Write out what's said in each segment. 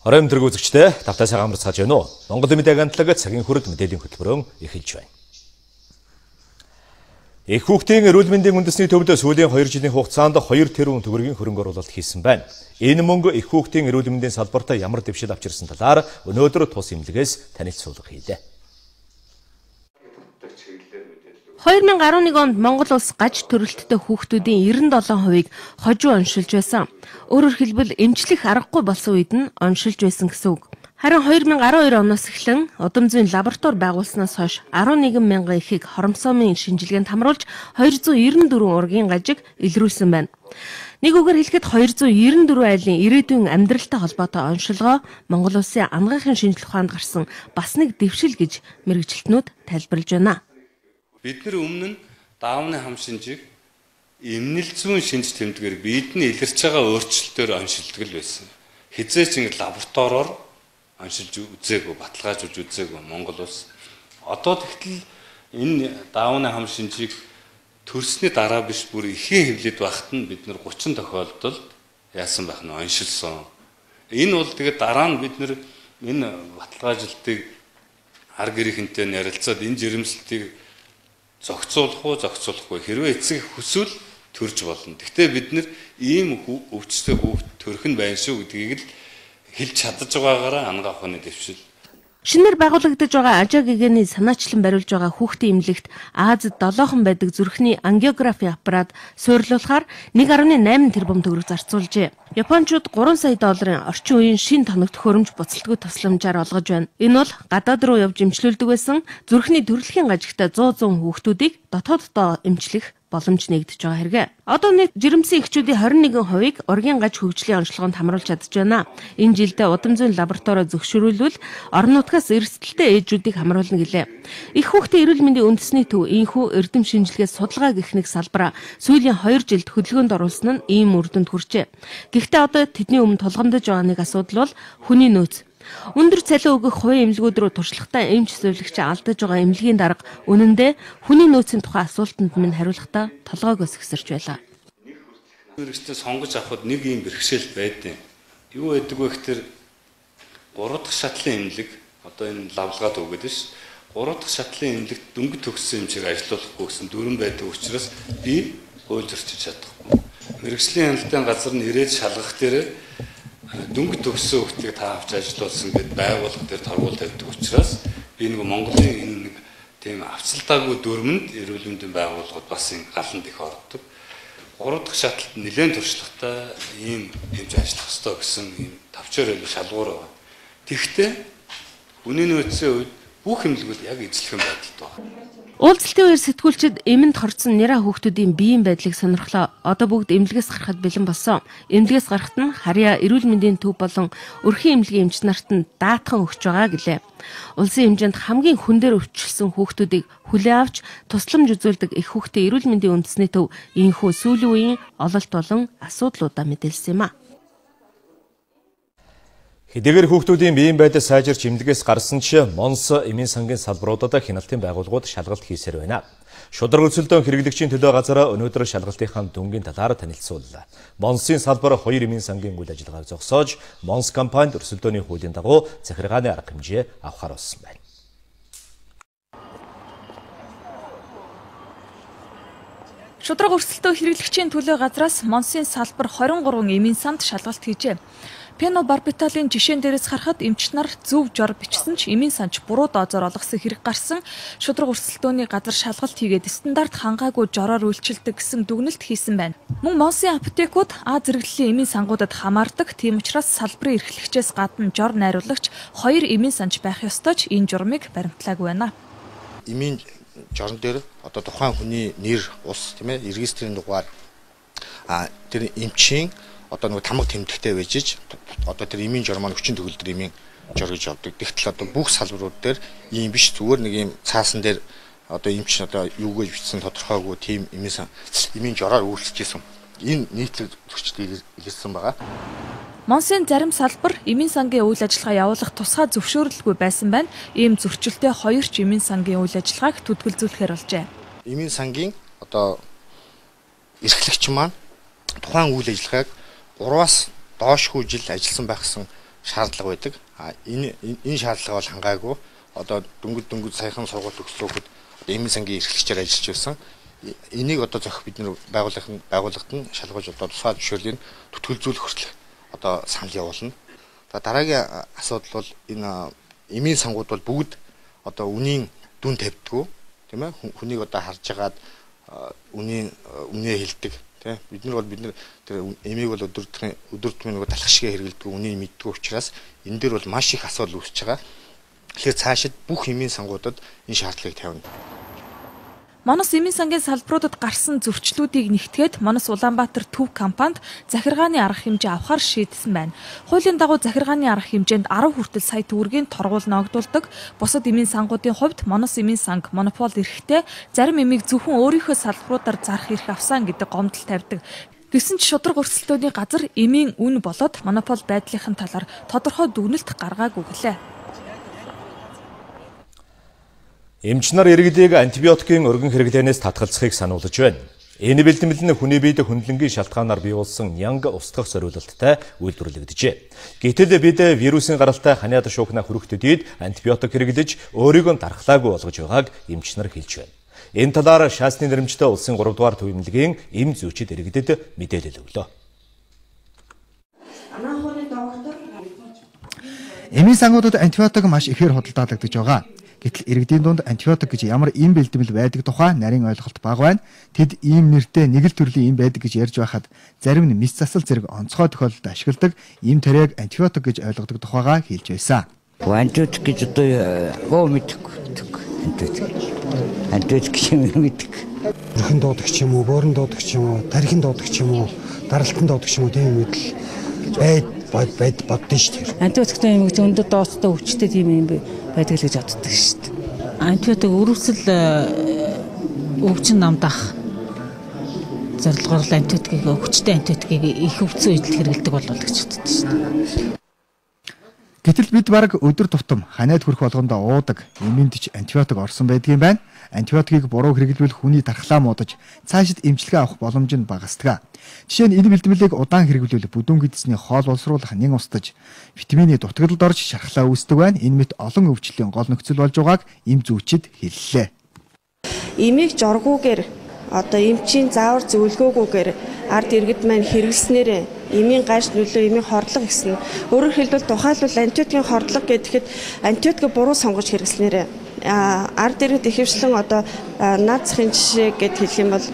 Оройн тэрэг үзэгчдээ тавтаасаа гамарцгааж байна уу? Монгол мэдээ агентлаг цагийн хүрэлт мэдээллийн хөтөлбөрөөр эхэлж байна. Их хүүхдийн эрүүл мэндийн үндэсний төвд сүүлийн 2 жилийн хугацаанд 2 тэрбум төгрөгийн хөрөнгө оруулалт хийсэн байна. Энэ мөнгө их хүүхдийн эрүүл мэндийн салбарт ямар дэвшил авчирсан талаар өнөөдөр тус эмнэлгээс танилцуулга хийлээ. 2011 онд Монгол улс гаж төрөлттэй хүүхдүүдийн 97%-ийг хожуу оншилж байсан. Өөрөөр хэлбэл эмчлэх аргагүй болсон үед нь оншилж байсан гэсэн үг. Харин 2012 оноос эхлэн удам зүйн лаборатори байгуулснаас хойш 11 мянган эхийг хоромсоомын шинжилгээнд хамруулж 294 ургийн гажиг илрүүлсэн байна. Нэг үгээр хэлэхэд 294 айлын ирээдүйн амьдралтай холбоотой оншилгоо Монгол улсын анагаахын шинжилгээ ухаанд гарсан бас нэг дэвшил гэж мэргэжилтнүүд тайлбарлаж байна. Бид нар өмнө нь даавны хам шинжийг эмнэл зүйн шинж тэмдгээр бидний илэрч байгаа өөрчлөлтөөр оншилдог л байсан. Хизээч ингэ лабораториор оншилж үзээгүй, баталгаажуулж үзээгүй Монгол улс. Одоо тэгтэл энэ даавны хам шинжийг төрсний дараа биш бүр ихэн хэвлээд байхад нь бид нар 30 тохиолдолд яасан байх нь оншилсон. Энэ бол тэгээд дараа нь бид нар энэ баталгаажлалтыг ар гэрийнхэнтэй ярилцаад энэ жирэмслэлтийг зохицуулах уу, зохицуулахгүй хэрвээ эцэг хүсвэл төрж болно. Гэхдээ бид нар ийм өвчтэй хүүхд төрөх нь байна шүү гэдгийг л хэлж чадаж байгаагаараа анагаах ухааны дэвшил. Шинээр байгуулагдаж байгаа ажаа гэгэний санаачлан бариулж байгаа хүүхдийн эмнэлэгт Азид 7хон байдаг зүрхний ангиографи аппарат суйрлуулахаар 1.8 тэрбум төгрөг зарцуулжээ. Япончууд 3 сая долларын орчин үеийн шин тоног төхөөрөмж буцалтгүй тусламжаар олгож байна. Энэ бол гадаад руу явж эмчлүүлдэг байсан зүрхний төрөлхийн гажигтай 100 хүүхдүүдийг дотооддоо эмчлэх боломж нэгдэж байгаа хэрэг. Одоо нийт жирэмсэн эхчүүдийн 21%-ийг ургийн гаж хөгжлийн онцлогоонд хамруулж чадж байна. Энэ жилдээ удам зүйн лабораторио зөвшөөрүүлвэл орон нутгаас эрсдэлтэй ээжүүдийг хамруулна гэлээ. Их хүүхдийн эрүүл мэндийн үндэсний төв инхүү эрдэм шинжилгээ судалгаа гэх нэг салбараа сүүлийн 2 жилд хөдөлгөөнд оруулсан нь ийм үр дүнд хүрчээ. Гэхдээ одоо тэдний өмнө тулгамдж байгаа нэг асуудал бол хүний нөөц. Өндөр цалин өгөх хувийн эмнэлгүүд рүү туршлагатай эмч зөвлөгч алдаж байгаа эмнэлгийн дарга үнэндээ хүний нөөцийн тухай асуултанд минь хариулахдаа толгойгоос ихсэрч байлаа. Хэрэгстэй сонгож авахд нэг юм бэрхшээл байдیں۔ Юу байдаг вэ гэхээр 3 дахь шатлын эмнэлэг одоо энэ лавлгаад өгöd ш. 3 дахь шатлын эмнэлэгт дөнгөж төгссөн эмчийг ажилуулахгүй гэсэн дүрэн байдаг учраас би хууль зөрчиж чадахгүй. Мэргэжлийн хяналтын газар нь ирээд шалгах дээр дөнгөж төгссөн хүүхдийг та авч ажилуулсан гэд байгууллага дээр торгуул тавьдаг учраас би нэг Монголын энэ нэг тийм авцалдаагүй дүрмэнд эрүүл мэндийн байгууллагууд бас энэ галанд их ордог. 3 дахь шатлалд нэлээд туршлагатай ийм хэмж ажиллах ёстой гэсэн ийм тавчаар илүү шалгуур байна. Тэгэхдээ үнийн нөөцийн үед бүх эмнэлгүүд яг эзлэх юм байдалтай байна. Уулзалтын үеэр сэтгүүлчид эмэнд хорцсон нэраа хүүхдүүдийн биеийн байдлыг сонирхлоо. Одоо бүгд эмнэлгээс гарахад бэлэн болсон. Эмнэлгээс гарахад нь харьяа эрүүл мэндийн төв болон өрхийн эмнэлгийн эмч нарт нь даатхан өгч байгаа гэлээ. Улсын хэмжээнд хамгийн хүн дээр өвчлсөн хүүхдүүдийг хүлээн авч тусламж үзүүлдэг их хүүхдийн эрүүл мэндийн үндэсний төв инхүү сүүлийн үеийн ололт болон асуудлуудаа мэдээлсэн юм а. Хэдийгээр хүүхдүүдийн биеийн байдал сайжирч эмнэлгээс гарсан ч Монс эмийн сангийн салбаруудад хяналтын байгууллагууд шалгалт хийсээр байна. Шударга өрсөлдөөн хэрэглэгчийн төлөө газар өнөөдөр шалгалтынхаа дүнгийн талаар танилцууллаа. Монсын салбар 2 эмийн сангийн үйл ажиллагааг зогсоож, Монс компанид өрсөлдөөний хуулийн дагуу захиргааны арга хэмжээ авахар болсон байна. Шударга өрсөлдөөн хэрэглэгчийн төлөө газраас Монсын салбар 23 эмийн санд шалгалт хийжээ. Пенобарбиталын жишээн дээрээс харахад эмч нар зөв жор бичсэн ч эмийн санч буруу доозоор олгосон хэрэг гарсан шударга өрсөлдөөний газар шалгалт хийгээд стандарт хангаагүй жороор үйлчилдэг гэсэн дүгнэлт хийсэн байна. Мөн Монсын апотекууд А зэрэглэлийн эмийн сангуудад хамаардаг. Тийм учраас салбарын эрхлэгчээс гадна жор найруулагч 2 эмийн санч байх ёстой ч энэ журмыг баримтлаагүй байна. Эмийн жорн дээр одоо тухайн хүний нэр, ус, тийм ээ, регистрийн дугаар тэр эмчийн одоо нэг тамга тэмдэгтэй байж одоо тэр эмийн жор маань хүчин төгөлдөр эмийн жор гэж авдаг. Тэгтэл одоо бүх салбарууд дээр ийм биш, зүгээр нэг ийм цаасан дээр одоо эмч одоо юу гэж бичсэн тодорхойгүй тийм эмийн жороор үйлчлэжсэн. Энэ нийтлэг зөрчил илэрсэн байгаа. Монсын зарим салбар эмийн сангийн үйл ажиллагаа явуулах тусгай зөвшөөрлөлгүй байсан байна. Ийм зөрчилтэй 2 ч эмийн сангийн үйл ажиллагааг төдөлгөлзүүлэхээр болжээ. Эмийн сангийн одоо эрхлэгч маань тухайн үйл ажиллагааг 3-аас доошгүй жил ажилласан байх гэсэн шаардлага байдаг. Энэ шаардлага бол хангаагүй. Одоо дөнгөж саяхан сургууль төгссөн хүүхэд эмийн сангийн эрхлэгчээр ажиллаж байсан. Энийг одоо зохих бид нэр байгууллагад нь шалгуулж одоо тусгай зөвшөөрлийн төтгөлзүүлэх хүртэл одоо санал явуулна. За дараагийн асуудал бол энэ эмийн сангууд бол бүгд одоо үнийн дүн тавьдгүй, тийм ээ? Хүнийг одоо харж агаад үнээ хэлдэг, тийм. Бид нар тэр эмийг бол өдөртмөн нөгөө талхашгээ хэрэгэлдэг, үнийг мэддэг учраас энэ дээр бол маш их асуудал үүсэж байгаа. Тэгэхээр цаашид бүх эмийн сангуудад энэ шаардлагыг тавина. Монос эмийн сангийн салбаруудад гарсан зөрчлүүдийг нэгтгээд Монос Улаанбаатар төв компанид захиргааны арга хэмжээ авахар шийдсэн байна. Хуулийн дагуу захиргааны арга хэмжээнд 10 хүртэл сая төгрөгийн торгуул ногдуулдаг. Бусад эмийн сангуудын хувьд Монос эмийн санг монопол эрхтэй, зарим эмийг зөвхөн өөрийнхөө салбаруудаар зарах эрх авсан гэдэг гомдол тавьдаг. Гэсэн ч шудраг өрсөлдөөний газар эмийн үн болоод монопол байдлынхын талаар тодорхой дүгнэлт гаргаагүй гэлээ. Эмч нар иргэдийг антибиотикийн өргөн хэрэглэнээс татгалзахыг сануулж байна. Энэ бэлтгэл нь хүний биед хүнлэнгийн шалтгаанаар бий болсон нянга устгах зориулалттай үйлдвэрлэгдэжээ. Гэтэл бид вирусын гаралтай ханиад шуухна хүрэгтэдийд антибиотик хэрэглэж өөрийгөө дархлаагүй болгож байгааг эмч нар хэлж байна. Энэ талаар шаасны нэрмжтэй улсын 3 дугаар төв эмнэлгийн эм зүйчид иргэдэд мэдээлэл өглөө. Эмийн сангуудад антибиотик маш ихээр худалдаалагдаж байгаа. Гэтэл иргэдийн дунд антибиотик гэж ямар ийм бэлтгэл байдаг тухай нарийн ойлголт бага байна. Тэд ийм нэртэй нэг л төрлийн ийм байдаг гэж ярьж байхад зарим нь мис засал зэрэг онцгой тохиолдолд ашигладаг ийм тариаг антибиотик гэж ойлгодог тухайга хэлж байсан. Антибиотик гэж одоо мэдгүй. Антибиотик юм мэддэг. Өрхөн дуудаг ч юм уу, боорон дуудаг ч юм уу, тархин дуудаг ч юм уу, даралтан дуудаг ч юм уу тийм мэдл байд боддоо шүү дээ. Антибиотиктэй юм гэж өндөр доостой өвчтэй тийм юм байдаг л гэж боддог шүү дээ. Антибиотик өрөвсөл өвчин намдах зорилгоор антибиотикийг өвчтэй антибиотикийг их өвцөн үедэл хэрэглэдэг болов гэж боддог шүү дээ. Гэтэл бид бараг өдөр тутам ханиад хүрэх болгондоо уудаг эмээнд ч антибиотик орсон байдгийн байна. Антибиотикийг буруу хэрэглэвэл хүний дархлаа муудаж цаашид эмчилгээ авах боломж нь багасдаг. Жишээ нь энэ бэлтгэлийг удаан хэрэглэвэл бүдүүн гэдэсний хоол боловсруулах нэн устдаж витамины дутагдлалд орж шархлаа үүсдэг байна. Энэ мэт олон өвчлөлийн гол нөхцөл болж байгааг эм зүйчид хэллээ. Эмийг жоргуугаар одоо эмчийн заавар зөвлгөөгүйгээр ард иргэд маань хэрэглэснээр эмийн гаж нөлөө эмийн хордлого гэсэн. Өөрөөр хэлбэл тухайлбал антибиотикийн хордлого гэхэд антибиотик буруу сонгож хэрэглэснээр ард иргэд ихэвчлэн одоо наад захын жишээ гэд хэлэх юм бол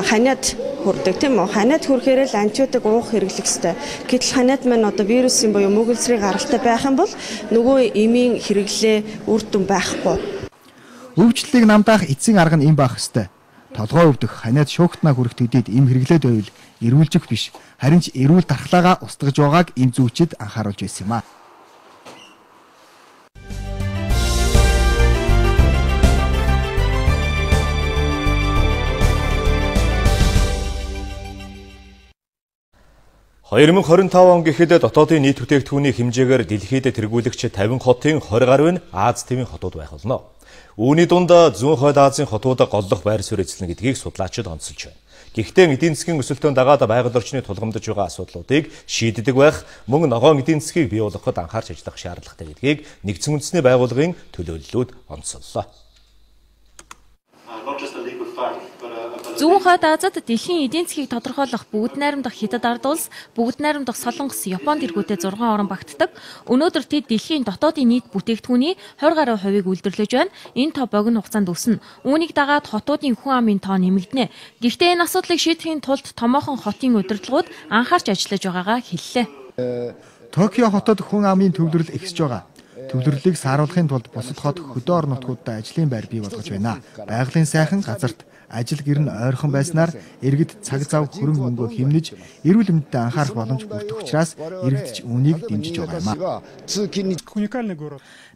ханиад хүрдэг тийм үү? Ханиад хүрэхээр л антибиотик уух хэрэглэх ёстой. Гэтэл ханиад маань одоо вирусын буюу мөгөлсрийн гаралтай байх юм бол нөгөө эмийн хэрэглээ үр дүн байхгүй. Өвчлөлийг намдаах эцсийн арга нь эм байх ёстой. Толгой өвдөх, ханиад шуугтнаа хүрэх төдийд эм хэрэглээд байвал эрүүлжих биш. Харин ч эрүүл дархлаагаа устгаж байгааг эм зүйчид анхааруулж байсан юм а. (2025) он гэхэд дотоодын нийт бүтээгдэхүүний хэмжээгээр дэлхийд тэргүүлэгч 50 хотын 20 гаруй нь Аз тивийн хотууд байх болно. Үүний дунд зүүн хойд Азийн хотууд голлох байр суурь эзлэнэ гэдгийг судлаачид онцолж байна. Гэхдээ эдийн засгийн өсөлтөнд дагаад байгаль орчны тулгамдж байгаа асуудлуудыг шийддэг байх, мөн ногоон эдийн засгийг бий болгоход анхаарч ажиллах шаардлагатай гэдгийг Нэгдсэн үндэсний байгууллагын төлөөллүүд онцоллоо. Зүүн хойд Азад дэлхийн эдийн засгийг тодорхойлох бүгд найрамдах Хятад ард улс, бүгд найрамдах Солонгос, Японд иргүүтээ 6 орн багтдаг. Өнөөдөр тэд дэлхийн дотоодын нийт бүтээгдэхүүний 20 гаруй хувийг үйлдвэрлэж байна. Энэ тоо богино хугацаанд өснө. Үүнийг дагаад хотуудын хүн амын тоо нэмэгдэнэ. Гэхдээ энэ асуудлыг шийдэхийн тулд томоохон хотын удирдлагууд анхаарч ажиллаж байгаагаа хэллээ. Токио хотод хүн амын төвлөрөл ихсэж байгаа. Төвлөрлийг сааруулахын тулд бусад хот хөдөө орон нутгуудад ажлын байр бий болгож байна. Байгалийн сайхан газарт ажил гэр нь ойрхон байснаар иргэд цаг зав хөрөнгө мөнгөө хэмнэж эрүүл мэндэд анхаарах боломж бүрдэх учраас иргэд ч үүнийг дэмжиж байгаа юм.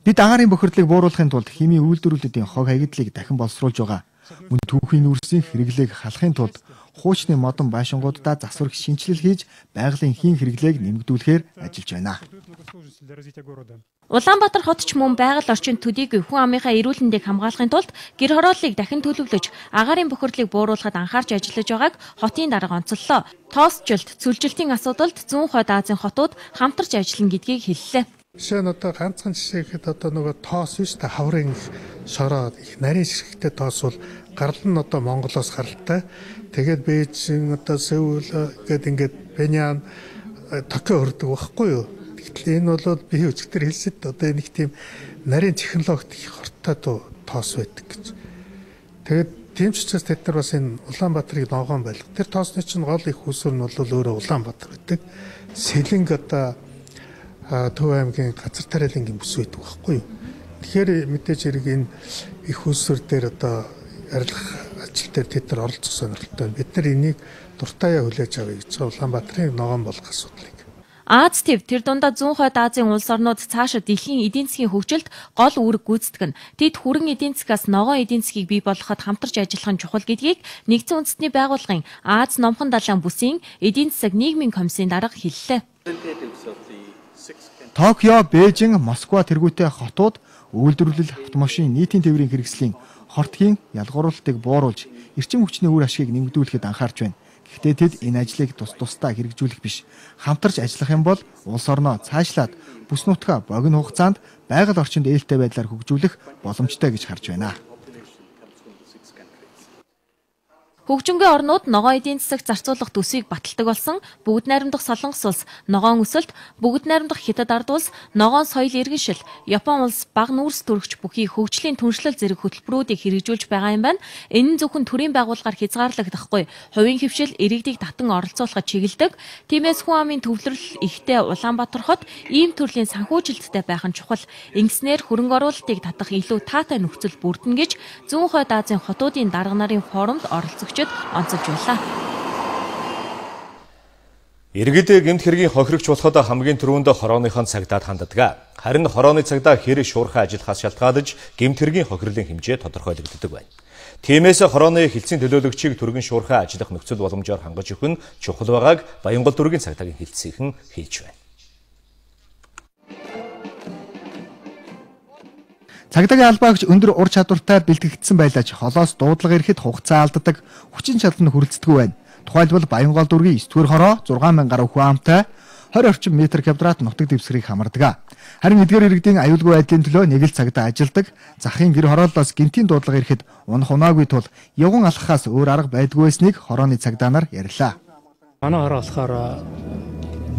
Бид агаарын бохирдлыг бууруулахын тулд химийн үйлдвэрлэлүүдийн хог хаягдлыг дахин боловсруулж байгаа. Мөн түүхийн нүүрсийн хэрэглээг халахын тулд хуучны модон байшингуудаа засварх шинжилэл хийж байгалийн хийн хэрэглээг нэмэгдүүлэхээр ажиллаж байна. Улаанбаатар хот ч мөн байгаль орчин төдийгүй хүн амынхаа эрүүл мэндийг хамгаалахын тулд гэр хорооллыг дахин төлөвлөж агаарын бохирдлыг бууруулахад анхаарч ажиллаж байгааг хотын дарга онцоллоо. Тоосчлт, цүлжилтийн асуудалд зүүн хойд Азийн хотууд хамтарч ажиллана гэдгийг хэллээ. Жишээ нь одоо ганцхан жишээхэд одоо нөгөө тоос биш та хаврын шороо их нарийн ширхэгтэй тоос бол гарал нь одоо Монголоос гаралтай. Тэгээд Бээжин одоо Сеул ингээд Пенян Токио хүрдэг байхгүй юу? Гэтэл энэ бол би өчигдөр хэлсэд одоо нэг тийм нарийн технологид их хортой тоос байдаг гэж. Тэгээд тийм ч учраас тэд нар бас энэ Улаанбаатарыг ногоон байлга. Тэр тоосны чинь гол их усүр нь бол өөрөө Улаанбаатар байдаг. Сэлэнг одоо Төв аймгийн газар тариалангийн бүс байдаг байхгүй юу. Тэгэхээр мэдээж хэрэг энэ их усүр дээр одоо арилгах ажил дээр тэд нар оролцох сонирхолтой. Бид нар энийг дуртаяа хүлээж авъя гэж Улаанбаатарын ногоон болгох асуудлыг. Аз төв тэр дундаа зүүн хойд Азийн улс орнууд цаашаа дэлхийн эдийн засгийн хөгжилд гол үүрэг гүйцэтгэн. Тэд хүрэн эдийн засгаас ногоон эдийн засгийг бий болгоход хамтарч ажиллах нь чухал гэдгийг Нэгдсэн үндэстний байгууллагын Аз номхон далайн бүсийн эдийн засаг нийгмийн комиссийн дарга хэллээ. Токио, Бээжин, Москва тэргүүтэй хотууд үйлдвэрлэл автомашин нийтийн тээврийн хэрэгслийн хортгийн ялгуурлалтыг бууруулж эрчим хүчний үр ашгийг нэмэгдүүлэхэд анхаарч байна. Гэхдээ тэд энэ ажлыг тусдаа хэрэгжүүлэх биш. Хамтарч ажиллах юм бол улс орноо цаашлаад бүс нутгаа богино хугацаанд байгаль орчинд ээлтэй байдлаар хөгжүүлэх боломжтой гэж харж байна. Хөгжингүй орнууд ногоон эдийн засаг зарцуулах төсвийг баталдаг болсон бүгд найрамдах Солонгос улс, ногоон өсөлт, бүгд найрамдах Хятад ард улс, ногоон соёл иргэншил, Япон улс бага нүүрс төрөгч бүхий хөгжлийн түншлэл зэрэг хөтөлбөрүүдийг хэрэгжүүлж байгаа юм байна. Энэ нь зөвхөн төрийн байгууллагаар хязгаарлагдахгүй. Хувийн хөвшил иргэдийг татан оролцуулахад чиглэдэг. Тиймээс хүн амын төвлөрөл ихтэй Улаанбаатар хот ийм төрлийн санхүүжилттэй байх нь чухал. Ингэснээр хөрөнгө оруулалтыг татах илүү таатай нөхцөл бүрдэнэ гэж зүүн хойд Азийн хотуудын дарга нарын форумд оролцогчид онцолж байлаа. Иргэд гэмт хэргийн хохирогч болоход хамгийн түрүүнд хорооныхон цагдаад ханддаг. Харин хорооны цагдаа хэрэг шуурхай ажиллахаас шалтгаалж гэмт хэргийн хохирлын хэмжээ тодорхойлогддог байна. Тиймээс хорооны хилцийн төлөөлөгчийг түргэн шуурхай ажиллах нөхцөл боломжоор хангаж өгөх нь чухал байгааг Баянгол дүүргийн цагдаагийн хэлтсийнхэн хэлж байна. Цагдаагийн албаагч өндөр ур чадвартай бэлтгэгдсэн байлаач холоос дуудлага ирэхэд хугацаа алддаг, хүчин чадал нь хүрэлцдэггүй байна. Тухайлбал Баянгол дүүргийн 9-р хороо 6000 гаруй хүн амтай 20 орчим метр квадрат нутаг дэвсгэрийг хамардаг. Харин эдгээр иргэдийн аюулгүй байдлын төлөө нэг л цагдаа ажилдаг. Захын гэр хорооллоос гинтийн дуудлага ирэхэд унах унаагүй тул явган алхахаас өөр арга байдгүй байсныг хорооны цагдаа нар ярьлаа. Манай хороо болохоор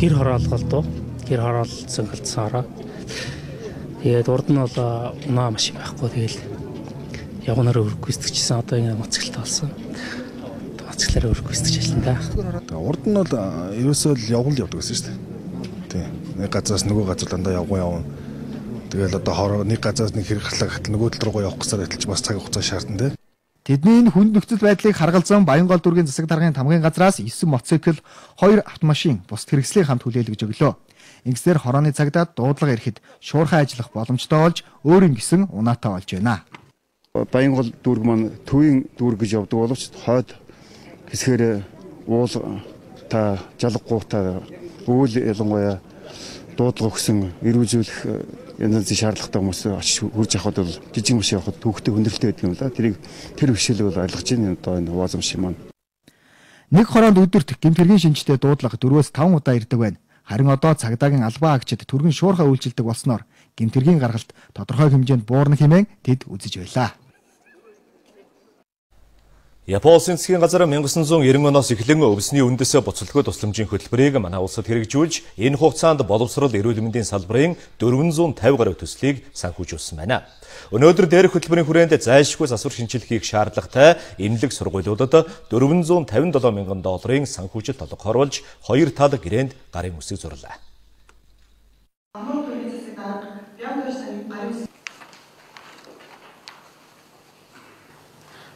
гэр хороолголдоо, гэр хороолцсон гэлцсэн хороо. Тэгээд урд нь бол унаа машин байхгүй. Тэгэл явганаар өрөх гүйцэтгэжсэн. Одоо ингэ моцголтой болсон. Моцглаараа өрөх гүйцэтгэж ажиллана да. Урд нь бол ерөөсөө л явгал явдаг гэсэн шүү дээ. Тий. Нэг газраас нөгөө газар дандаа явна. Тэгэл одоо хороо нэг газраас нэг хэрэг харлаа гэтэл нөгөө тал руугаа явах гэсээр адилж бас цаг хугацаа шаардна дээ. Тэдний хүнд нөхцөл байдлыг харгалзан Баянгол дүүргийн засаг даргын тамгын газраас 9 мотоцикл, 2 автомашин, бус хэрэгслийн хамт хүлээлгэж өглөө. Ингэснээр хорооны цагдаад дуудлага ирэхэд шуурхай ажиллах боломжтой болж өөрийн гисэн унаатай болж байна. Баянгол дүүрэг маань төвийн дүүрэг гэж явдаг боловч хойд хэсгээр уул та жалгагуутай өвөл ялангуяа дуудлага өгсөн эрүүжүүлэх янз бүрийн шаардлагатай хүмүүс очиж хурж авахд бол жижиг машин явахд төвхтэй хүндрэлтэй байдаг юм да. Тэр бишэлэг бол ойлгож байна одоо энэ хуваалцам шиг маань. Нэг хороонд өдөрт гэмт хэргийн шинжтэй дуудлага 4-5 удаа ирдэг байна. Харин одоо цагдаагийн албан агчид түргэн шуурхай үйлчилдэг болсноор гэмт хэргийн гаргалт тодорхой хэмжээнд буурна хэмээн тэд үзэж байлаа. Япон улсын засгийн газар 1990 оноос эхлэн өвсний үндэс буцалгүй тусламжийн хөтөлбөрийг манай улсад хэрэгжүүлж энэ хугацаанд боловсрол эрүүл мэндийн салбарын 450 гаруй төслийг санхүүжүүлсэн байна. Өнөөдөр дээрх хөтөлбөрийн хүрээнд зайлшгүй засвар шинжилгээ хийх шаардлагатай эмнэлэг сургуулиудад 457 мянган долларын санхүүжилт толгохоруулж 2 тал гэрээнд гарын үсэг зурлаа.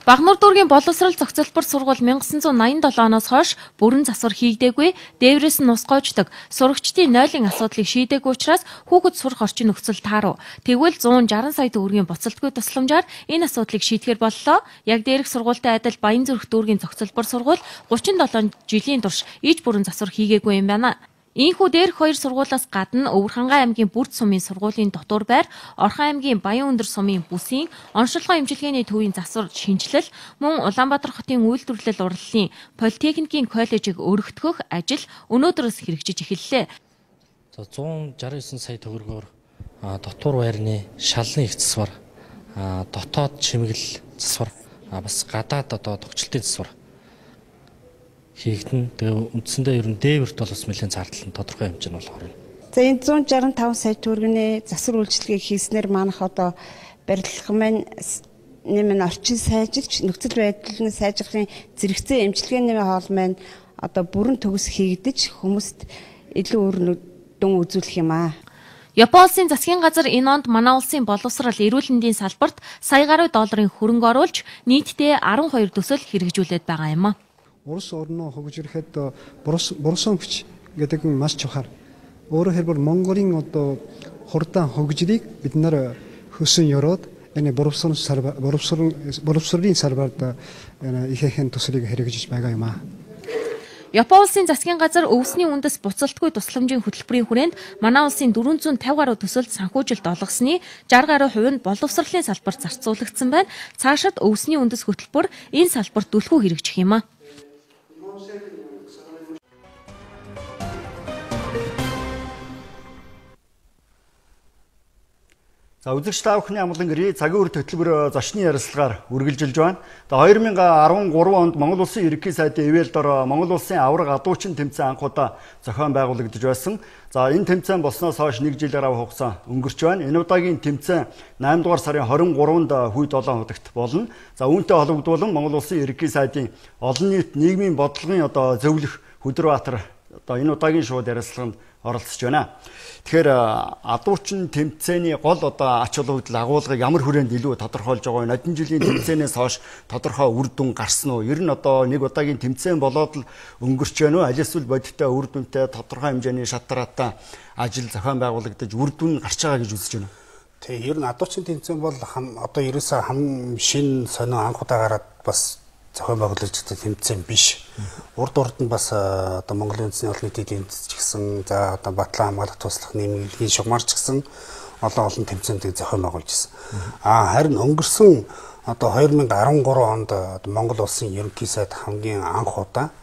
Багнуур дүүргийн боловсрал зохицолбор сургууль 1987 оноос хойш бүрэн засвар хийгдээгүй, дээврээс нь ус гоождог, сурагчдын нойлын асуудлыг шийдээгүй учраас хүүхэд сурах орчин нөхцөл таарав. Тэгвэл 160 сая төгрөгийн буцалтгүй тусламжаар энэ асуудлыг шийдэхэр боллоо. Яг дээрх сургуультай адил Баянзүрх дүүргийн зохицолбор сургууль 37 жилийн турш иж бүрэн засвар хийгээгүй юм байна. Ийхүү дээрх хоёр сургуулиас гадна Өвөрхангай аймгийн Бүрд сумын сургуулийн дотор байр, Орхон аймгийн Баян өндөр сумын бүсийн онцлогоо эмчилгээний төвийн засвар шинжилэл, мөн Улаанбаатар хотын үйлдвэрлэл урлалын политехникийн коллежийг өргөтгөх ажил өнөөдрөөс хэрэгжиж эхэллээ. 169 сая төгрөгөөр дотор байрны шалны их засвар, дотоод чимэглэл засвар, бас гадаад тогтчлтын засвар хийгдэн. Тэгээ үндсэндээ ер нь дээвэрт бол бас нэлээд зардал нь тодорхой хэмжээнд болохоор. За энэ 165 сая төгрөгийн засвар үйлчилгээг хийснээр манайх барилгах маань нэмэн орчин сайжилж, нөхцөл байдлын сайжрахын зэрэгцээ эмчилгээний хоол маань бүрэн төгс хийгдэж хүмүүст илүү өөр нүдэн үзүүлэх юм аа. Япон улсын засгийн газар энэ онд манай улсын боловсрал эрүүл мэндийн салбарт сая гаруй долларын хөрөнгө оруулж нийтдээ 12 төсөл хэрэгжүүлээд байгаа юм аа. Улс орноо хөгжирэхэд борсон хүч гэдэг нь маш чухал. Өөрөөр хэлбэл Монголын хурдан хөгжлийг бид нар хөсөн ёроод энэ боловсролын салбарт ихээхэн төслийг хэрэгжиж байгаа юм аа. Япон улсын засгийн газар өвсний үндэс буцалтгүй тусламжийн хөтөлбөрийн хүрээнд манай улсын 450 гаруй төсөлд санхүүжилт олгосны 60 гаруй хувь нь боловсролын салбарт зарцуулагдсан байна. Цаашид өвсний үндэс хөтөлбөр энэ салбарт түлхүү хэрэгжих юм аа. За үзэгч та бүхний амглан гэрээ цагийн үр хөтөлбөр зочны ярилцлагаар үргэлжилж байна. 2013 онд Монгол улсын ерөнхий сайдын ивэл дор Монгол улсын авраг адуучин тэмцээн анх удаа зохион байгуулагдаж байсан. За энэ тэмцээн болсноос хойш 1 жил гаруй хугацаа өнгөрч байна. Энэ удаагийн тэмцээн 8 дугаар сарын 23-нд Хүй 7 хоногт болно. За үүнтэй холбогдуулан Монгол улсын ерөнхий сайдын олон нийт нийгмийн бодлогын зөвлөх Хөдөрбаатар энэ удаагийн шууд ярилцлаганд оролцож байна. Тэгэхээр адуучин тэмцээний гол ач холбогдол агуулгыг ямар хүрээнд илүү тодорхойлж байгаа вэ? Одон жилийн тэмцээнээс хойш тодорхой үр дүн гарсан уу? Ер нь нэг удаагийн тэмцээн болоод л өнгөрч байна уу? Аль эсвэл бодиттой үр дүнтэй тодорхой хэмжээний шатраатай ажил зохион байгуулагдаж үр дүн гарч байгаа гэж үзэж байна. Тэгээ ер нь адуучин тэмцээн бол ерөөсөө шин сонио анх удаа гараад бас зохион байгуулагдсан тэмцээн биш. Урд нь бас Монголын үндэсний олон нийтийн тэмцээн ч гэсэн за Батлан хамгаалах туслах нэмийн шугамарч гэсэн олон тэмцээндийг зохион байгуулж ирсэн. Харин өнгөрсөн 2013 онд Монгол улсын ерөнхий сайд хамгийн анх удаа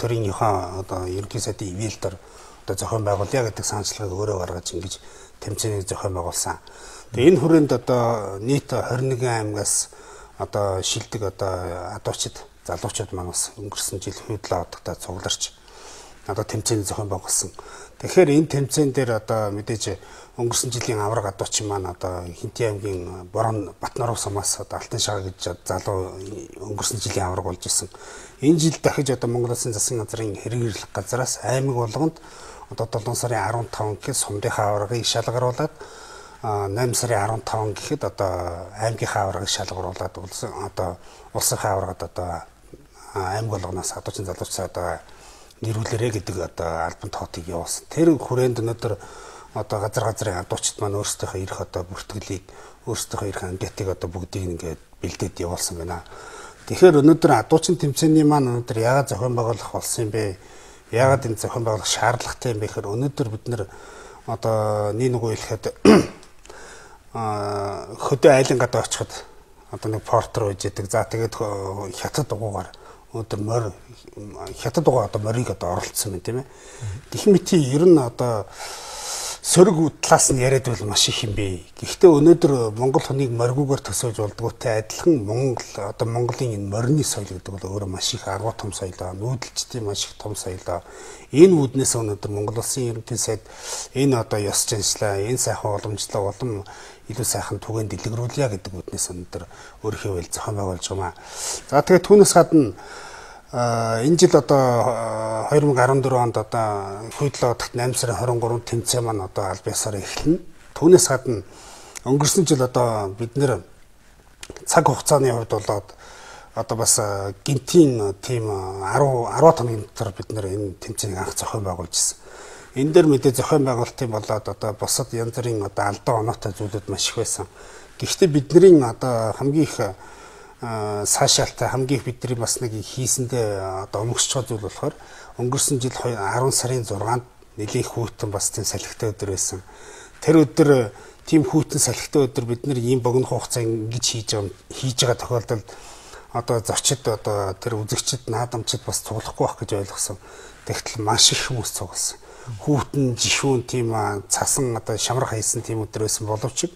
төрийнхөө ерөнхий сайдын ивэлдэр зохион байгуулъя гэдэг саналчлагыг өөрөө гаргаж ингэж тэмцээнийг зохион байгуулсан. Тэгээ энэ хүрээнд нийт 21 аймгаас шилдэг адуучид залуучууд манаас өнгөрсөн жил хүйдлээ цугларч тэмцээний зохион байгуулсан. Тэгэхээр энэ тэмцээн дээр мэдээж өнгөрсөн жилийн авраг адуучин маань Хинтээ аймгийн Борон Батнаруу сумаас Алтан шагаа гэж залуу өнгөрсөн жилийн авраг болж исэн. Энэ жил дахиж Монгол Улсын засгийн газрын хэрэгжүүлэх газраас аймаг болгонд 7 сарын 15 гэхэд сумдынхаа аврагыг шалгаруулад 8 сарын 15 гэхэд аймгийнхаа аврагыг шалгаруулад улсынхаа аврагаад аймаг болгоноос адуучин залуучууд нэрүүлээрэ гэдэг албан тоотыг явуулсан. Тэр хүрээнд өнөөдөр газрын адуучид маань өөрсдийнхөө ирэх бүртгэлийг өөрсдийнхөө ирэх ангиатыг бүгдийг ингээд бэлдээд явуулсан байна. Тэгэхээр өнөөдөр адуучин тэмцээний маань өнөөдөр яагаад зохион байгуулах болсон юм бэ? Яагаад энэ зохион байгуулах шаардлагатай юм бэ гэхээр өнөөдөр бид нэр нэг хэлэхэд хөдөө айлангаад очиход нэг портер байж идэг. За тэгээд хятад дугуугаар өнөөдөр хятад дугаа морийг оролцсон байна тийм ээ. Гэх мэт ер нь сөрөг талаас нь яриад бол маш их юм бэ. Гэхдээ өнөөдөр Монгол хүнийг моргуугаар төсөөлж болдгоотой адилхан Монголын энэ морины соёл гэдэг бол өөрөө маш их агуу том соёл аа. Нүүдэлчдийн маш их том соёл аа. Энэ үүднээс өнөөдөр Монгол Улсын ерөнхий сайд энэ ёс заншлаа, энэ сайхан уламжлалаа улам илүү сайхан түгээн дэлгэрүүлье гэдэг үүднээс өнөөдөр өөрийнхөө хэл зохион байгуулж байгаа юм аа. За тэгээд түүнээс гадна энэ жил 2014 онд хүйдлээ дахь 8 сарын 23-нд тэмцээн маань аль биесаар эхэлнэ. Түүнээс гадна өнгөрсөн жил бид нэр цаг хугацааны хувьд болоод одоо бас гинтийн тим 10 хоногийн дотор бид нэр энэ тэмцээнийг анх зохион байгуулж ирсэн. Энэ дээр мэдээ зохион байгуулалтын болоод одоо бусад янз бүрийн одоо алдаа оноотой зүйлүүд маш их байсан. Гэхдээ бидний одоо хамгийн их саашаалтай хамгийн их бидний бас нэг хийсэндээ одоо өмгсөж байгаа зүйл болохоор өнгөрсөн жил 10 сарын 6-нд нэлийн хүйтэн бас тийм салхитай өдөр байсан. Тэр өдөр тийм хүйтэн салхитай өдөр бид нэр ийм богино хугацаа ингэж хийж байгаа тохиолдолд одоо зочид одоо тэр үзэгчид наадамчид бас цуглахгүй байх гэж ойлгосон. Тэгтэл маш их хүмүүс цугласан. Хүүтэн жишүүн тийм цасан одоо шамрах хийсэн тийм өдөр байсан боловч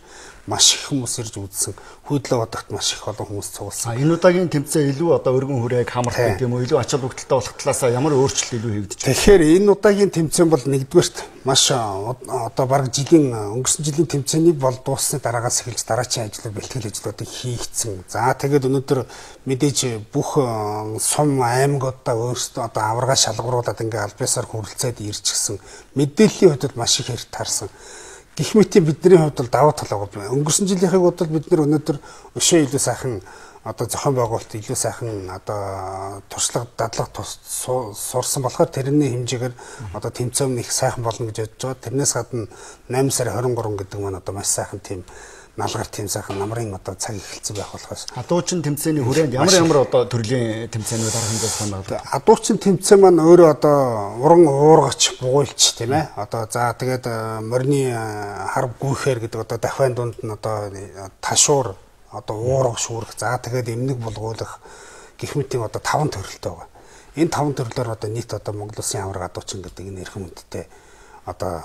маш их хүмүүс ирж үзсэн. Хүйдлээ одогт маш их олон хүмүүс цугласан. Энэ удаагийн тэмцээн илүү одоо өргөн хүрээг хамарх гэдэг юм уу? Илүү ач холбогдолтой болох талаас ямар өөрчлөлт илүү хийгдэж байна? Тэгэхээр энэ удаагийн тэмцээн бол нэгдүгээрт маш одоо бараг өнгөрсөн жилийн тэмцээнийг бол дууссаны дараагаас эхэлж дараачийн ажлууд бэлтгэл ажлуудыг хийгдсэн. За тэгээд өнөөдөр мэдээж бүх сум аймагуудаа өөрсдөө одоо аварга шалгуулад ингээ албаасаар хүрэлцээд ирчихсэн. Мэдээллийн хувьд маш их эрт таарсан. Гэх мэт бидний хувьд бол давуу тал байгаа. Өнгөрсөн жилийнхээ бодвол бид нэр өнөөдөр өшөө илүү сайхан одоо зохион байгуулалт илүү сайхан одоо туршлага дадлага сурсан болохоор тэрний хэмжээгээр одоо тэмцээн их сайхан болно гэж бодож байгаа. Тэрнээс гадна 8 сарын 23 гэдэг маань одоо маш сайхан тийм налгаар тийм сайхан намрын одоо цаг эхэлсэн байх болохоос адуучин тэмцээний хүрээнд ямар одоо төрлийн тэмцээнүүд арга хэмжээ санагдав. Адуучин тэмцээн маань өөрөө одоо уран уургач бугуйлч тийм ээ. Одоо за тэгээд морины хар гүйхээр гэдэг одоо дахиан дунд нь одоо ташуур одоо уурга шүүрэх за тэгээд эмнэг булгуулах гэх мэтийн одоо 5 төрөлтэй байгаа. Энэ 5 төрлөөр одоо нийт одоо Монгол Улсын аварга адуучин гэдэг энэ эрхэм үндтэй одоо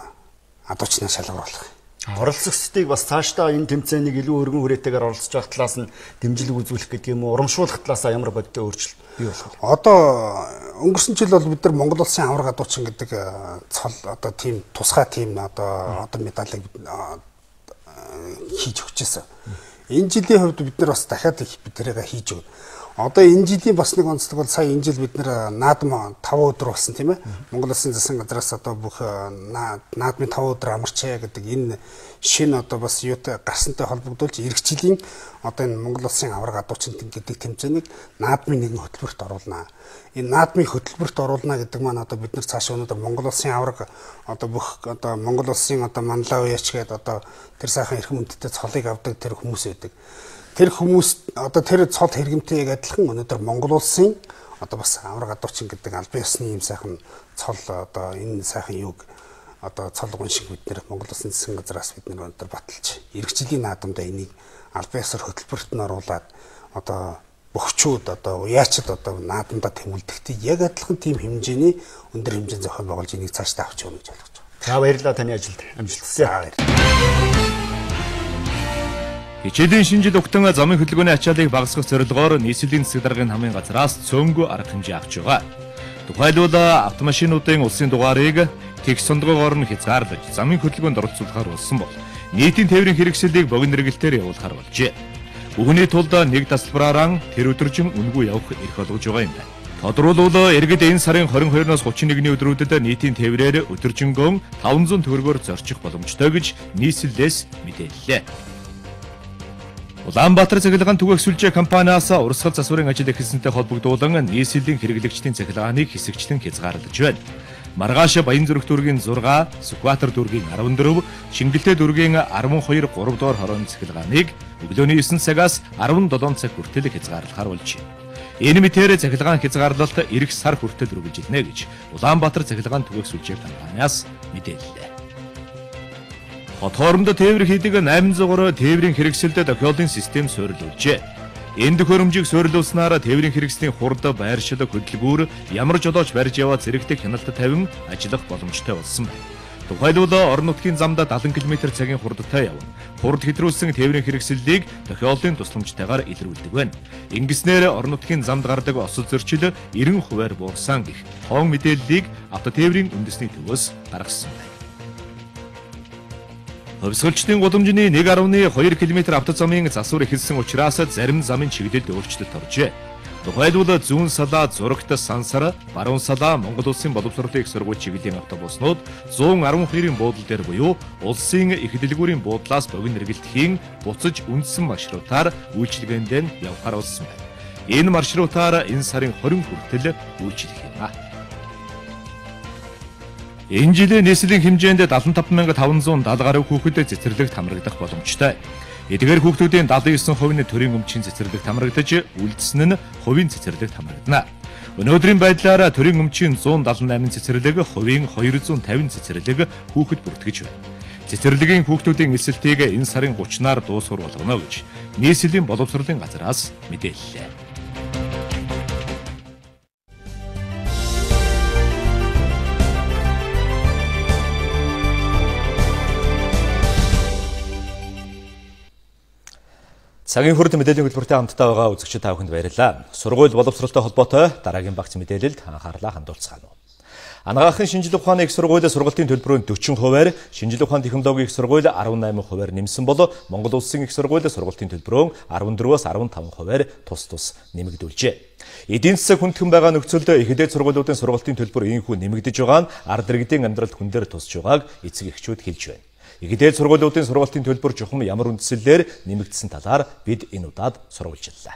адуучнаа шалгаруулах. Оролцогчдыг бас цаашдаа энэ тэмцээнийг илүү өргөн хүрээтэйгээр оролцож явах талаас нь дэмжлэг үзүүлэх гэдэг юм уу, урамшуулах талаас ямар бодтой өөрчлөлт бий болох вэ? Одоо өнгөрсөн жил бол бид нар Монгол Улсын аварга адуучин гэдэг цол одоо тийм тусгай тийм одоо медалийг хийж өгчээсэн. Энэ жилийн хувьд бид нар бас дахиад бид тэрийг хийж өгнө. Одоо энэ жилийн бас нэг онцлог бол сая энэ жил бид нэр наадам 5 өдөр болсон тийм ээ. Монгол Улсын засгийн газраас одоо бүх наадмын 5 өдөр амарчаа гэдэг энэ шинэ одоо бас юутай гарсантай холбогдуулж эх жилийн одоо энэ Монгол Улсын аварга адуучин гэдэг тэмцээнийг наадмын нэгэн хөтөлбөрт оруулнаа. Энэ наадмын хөтөлбөрт оруулнаа гэдэг маань одоо бид нар цаашаа өнөөдөр Монгол Улсын аварга одоо бүх одоо Монгол Улсын одоо манлаа уяач гэдэг одоо тэр сайхан эрхэм үндтэй цолыг авдаг тэр хүмүүс байдаг. Тэр хүмүүс одоо тэр цол хэрэгэмтэй яг адилхан өнөөдөр Монгол Улсын одоо бас аварга адуучин гэдэг албан ёсны юм сайхан цол одоо энэ сайхан юг одоо цол гон шиг бид нэр Монгол Улсын засгийн газраас бид нэр өнөөдөр баталж эх жилийн наадамдаа энийг албан ёсоор хөтөлбөрт нь оруулаад одоо бөхчүүд одоо уяачд одоо наадамдаа тэмүүлдэхдээ яг адилхан тийм хэмжээний өндөр хэмжээний зохион байгуулж энийг цаашдаа авч явна гэж ойлгож байна. За баярлалаа таны ажилд амжилт хүсье. Хичээлийн шинжил өгтөн замын хөдөлгөөний ачааллыг багасгах зорилгоор нийслэлийн засаг даргын хамын газраас цөөнгүй арга хэмжээ авч байгаа. Тухайлбал автомашинуудын улсын дугаарыг тэгш сондгоогоор нь хязгаарлаж замын хөдөлгөөнд оролцуулахаар болсон бол нийтийн тээврийн хэрэгслийг богино хэрэглэлээр явуулахар болжээ. Үүний тулд нэг тасалбараараа тэр өдөржин үнгүй явах эрх олгож байгаа юм байна. Тодорхойлбол иргэд энэ сарын 22-оос 31-ний өдрүүдэд нийтийн тээврээр өдөржингөө 500 төгрөгөөр зорчих боломжтой гэж нийслэлээс мэдээллээ. Улаанбаатар цахилгаан түгээх сүлжээ компаниас урсгал засварын ажил эхэлсэнтэй холбогдуулан нийслэлийн хэрэглэгчдийн цахилгааныг хэсэгчлэн хязгаарлаж байна. Маргааш Баянзүрх дүүргийн 6, Сүхбаатар дүүргийн 14, Шингэлтэй дүүргийн 12, 3 дугаар хорооны цахилгааныг өглөөний 9 цагаас 17 цаг хүртэл хязгаарлахаар болж байна. Энэ мэтээр цахилгаан хязгаарлалт эх сар хүртэл үргэлжилнэ гэж Улаанбаатар цахилгаан түгээх сүлжээ компаниас мэдээллээ. Хот хоорондоо тээвэр хийдэг 803 тээврийн хэрэгсэлд тохиолын систем суурилуулжээ. Энэ төхөөрөмжийг суурилуулснаар тээврийн хэрэгслийн хурд, байршил, хөдөлгүүр ямар жолооч барьж яваад зэрэгтэй хяналт тавин ажиллах боломжтой болсон байна. Тухайлбал орон нутгийн замд 70 км/цагийн хурдтай явна. Хурд хэтрүүлсэн тээврийн хэрэгслийг тохиолын тусламжтайгаар илрүүлдэг байна. Ингэснээр орон нутгийн замд гардаг осол зөрчил 90% буурсан гэх тоон мэдээллийг автотээврийн үндэсний төвөөс гаргасан байна. Хөвсгөлчдийн гудамжны 1.2 км автозамын засвар эхэлсэн учраас зарим замын чиглэлд өөрчлөлт оржээ. Тухайлбал зүүн салаа, зурагт сансар, баруун салаа Монгол Улсын боловсролын их сургууль чиглэлийн автобуснууд 112-ын буудлын дээр буюу улсын их дэлгүүрийн буудлаас богино эргэлтэхийн буцаж үндсэн маршрутаар үйлчилгээнд нь явахаар болсон байна. Энэ маршрутаар энэ сарын 20 хүртэл үйлчлэх юм. Энэ жилийн нийслэлийн хэмжээнд 75,570 гаруй хүүхэд цэцэрлэгт хамрагдах боломжтой. Эдгээр хүүхдүүдийн 79% нь төрийн өмчийн цэцэрлэгт хамрагдаж, үлдсэн нь хувийн цэцэрлэгт хамрагдана. Өнөөдрийн байдлаар төрийн өмчийн 178 цэцэрлэг, хувийн 250 цэцэрлэг хүүхэд бүртгэж байна. Цэцэрлэгийн хүүхдүүдийн эсэлтийг энэ сарын 30-наар дуусгар болгоно гэж нийслэлийн боловсролын газраас мэдээллээ. Цагийн хүрд мэдээллийн хөтөлбөртэй хамтдаа байгаа үзэгчид та бүхэнд баярлалаа. Сургууль боловсролтой холбоотой дараагийн багц мэдээлэлд анхаарлаа хандуулцгаана. Анагаахын шинжилгээ ухааны их сургууль сургалтын төлбөрөөр 40%-аар, шинжилгээ ухааны технологийн их сургууль 18%-аар нэмсэн бол Монгол Улсын их сургууль сургалтын төлбөрөөр 14-аас 15%-аар тус нэмэгдүүлжээ. Эдийн засаг хүндхэн байгаа нөхцөлд их эдийн сургуулиудын сургалтын төлбөр ийхүү нэмэгдэж байгаа нь ард иргэдийн амьдралд хүн дээр тусж байгааг эцэг эхчүүд хэлж байна. Игдэл сургуулиудын сургалтын төлбөр чухам ямар үндсэлээр нэмэгдсэн талаар бид энэ удаад сурвалжиллаа.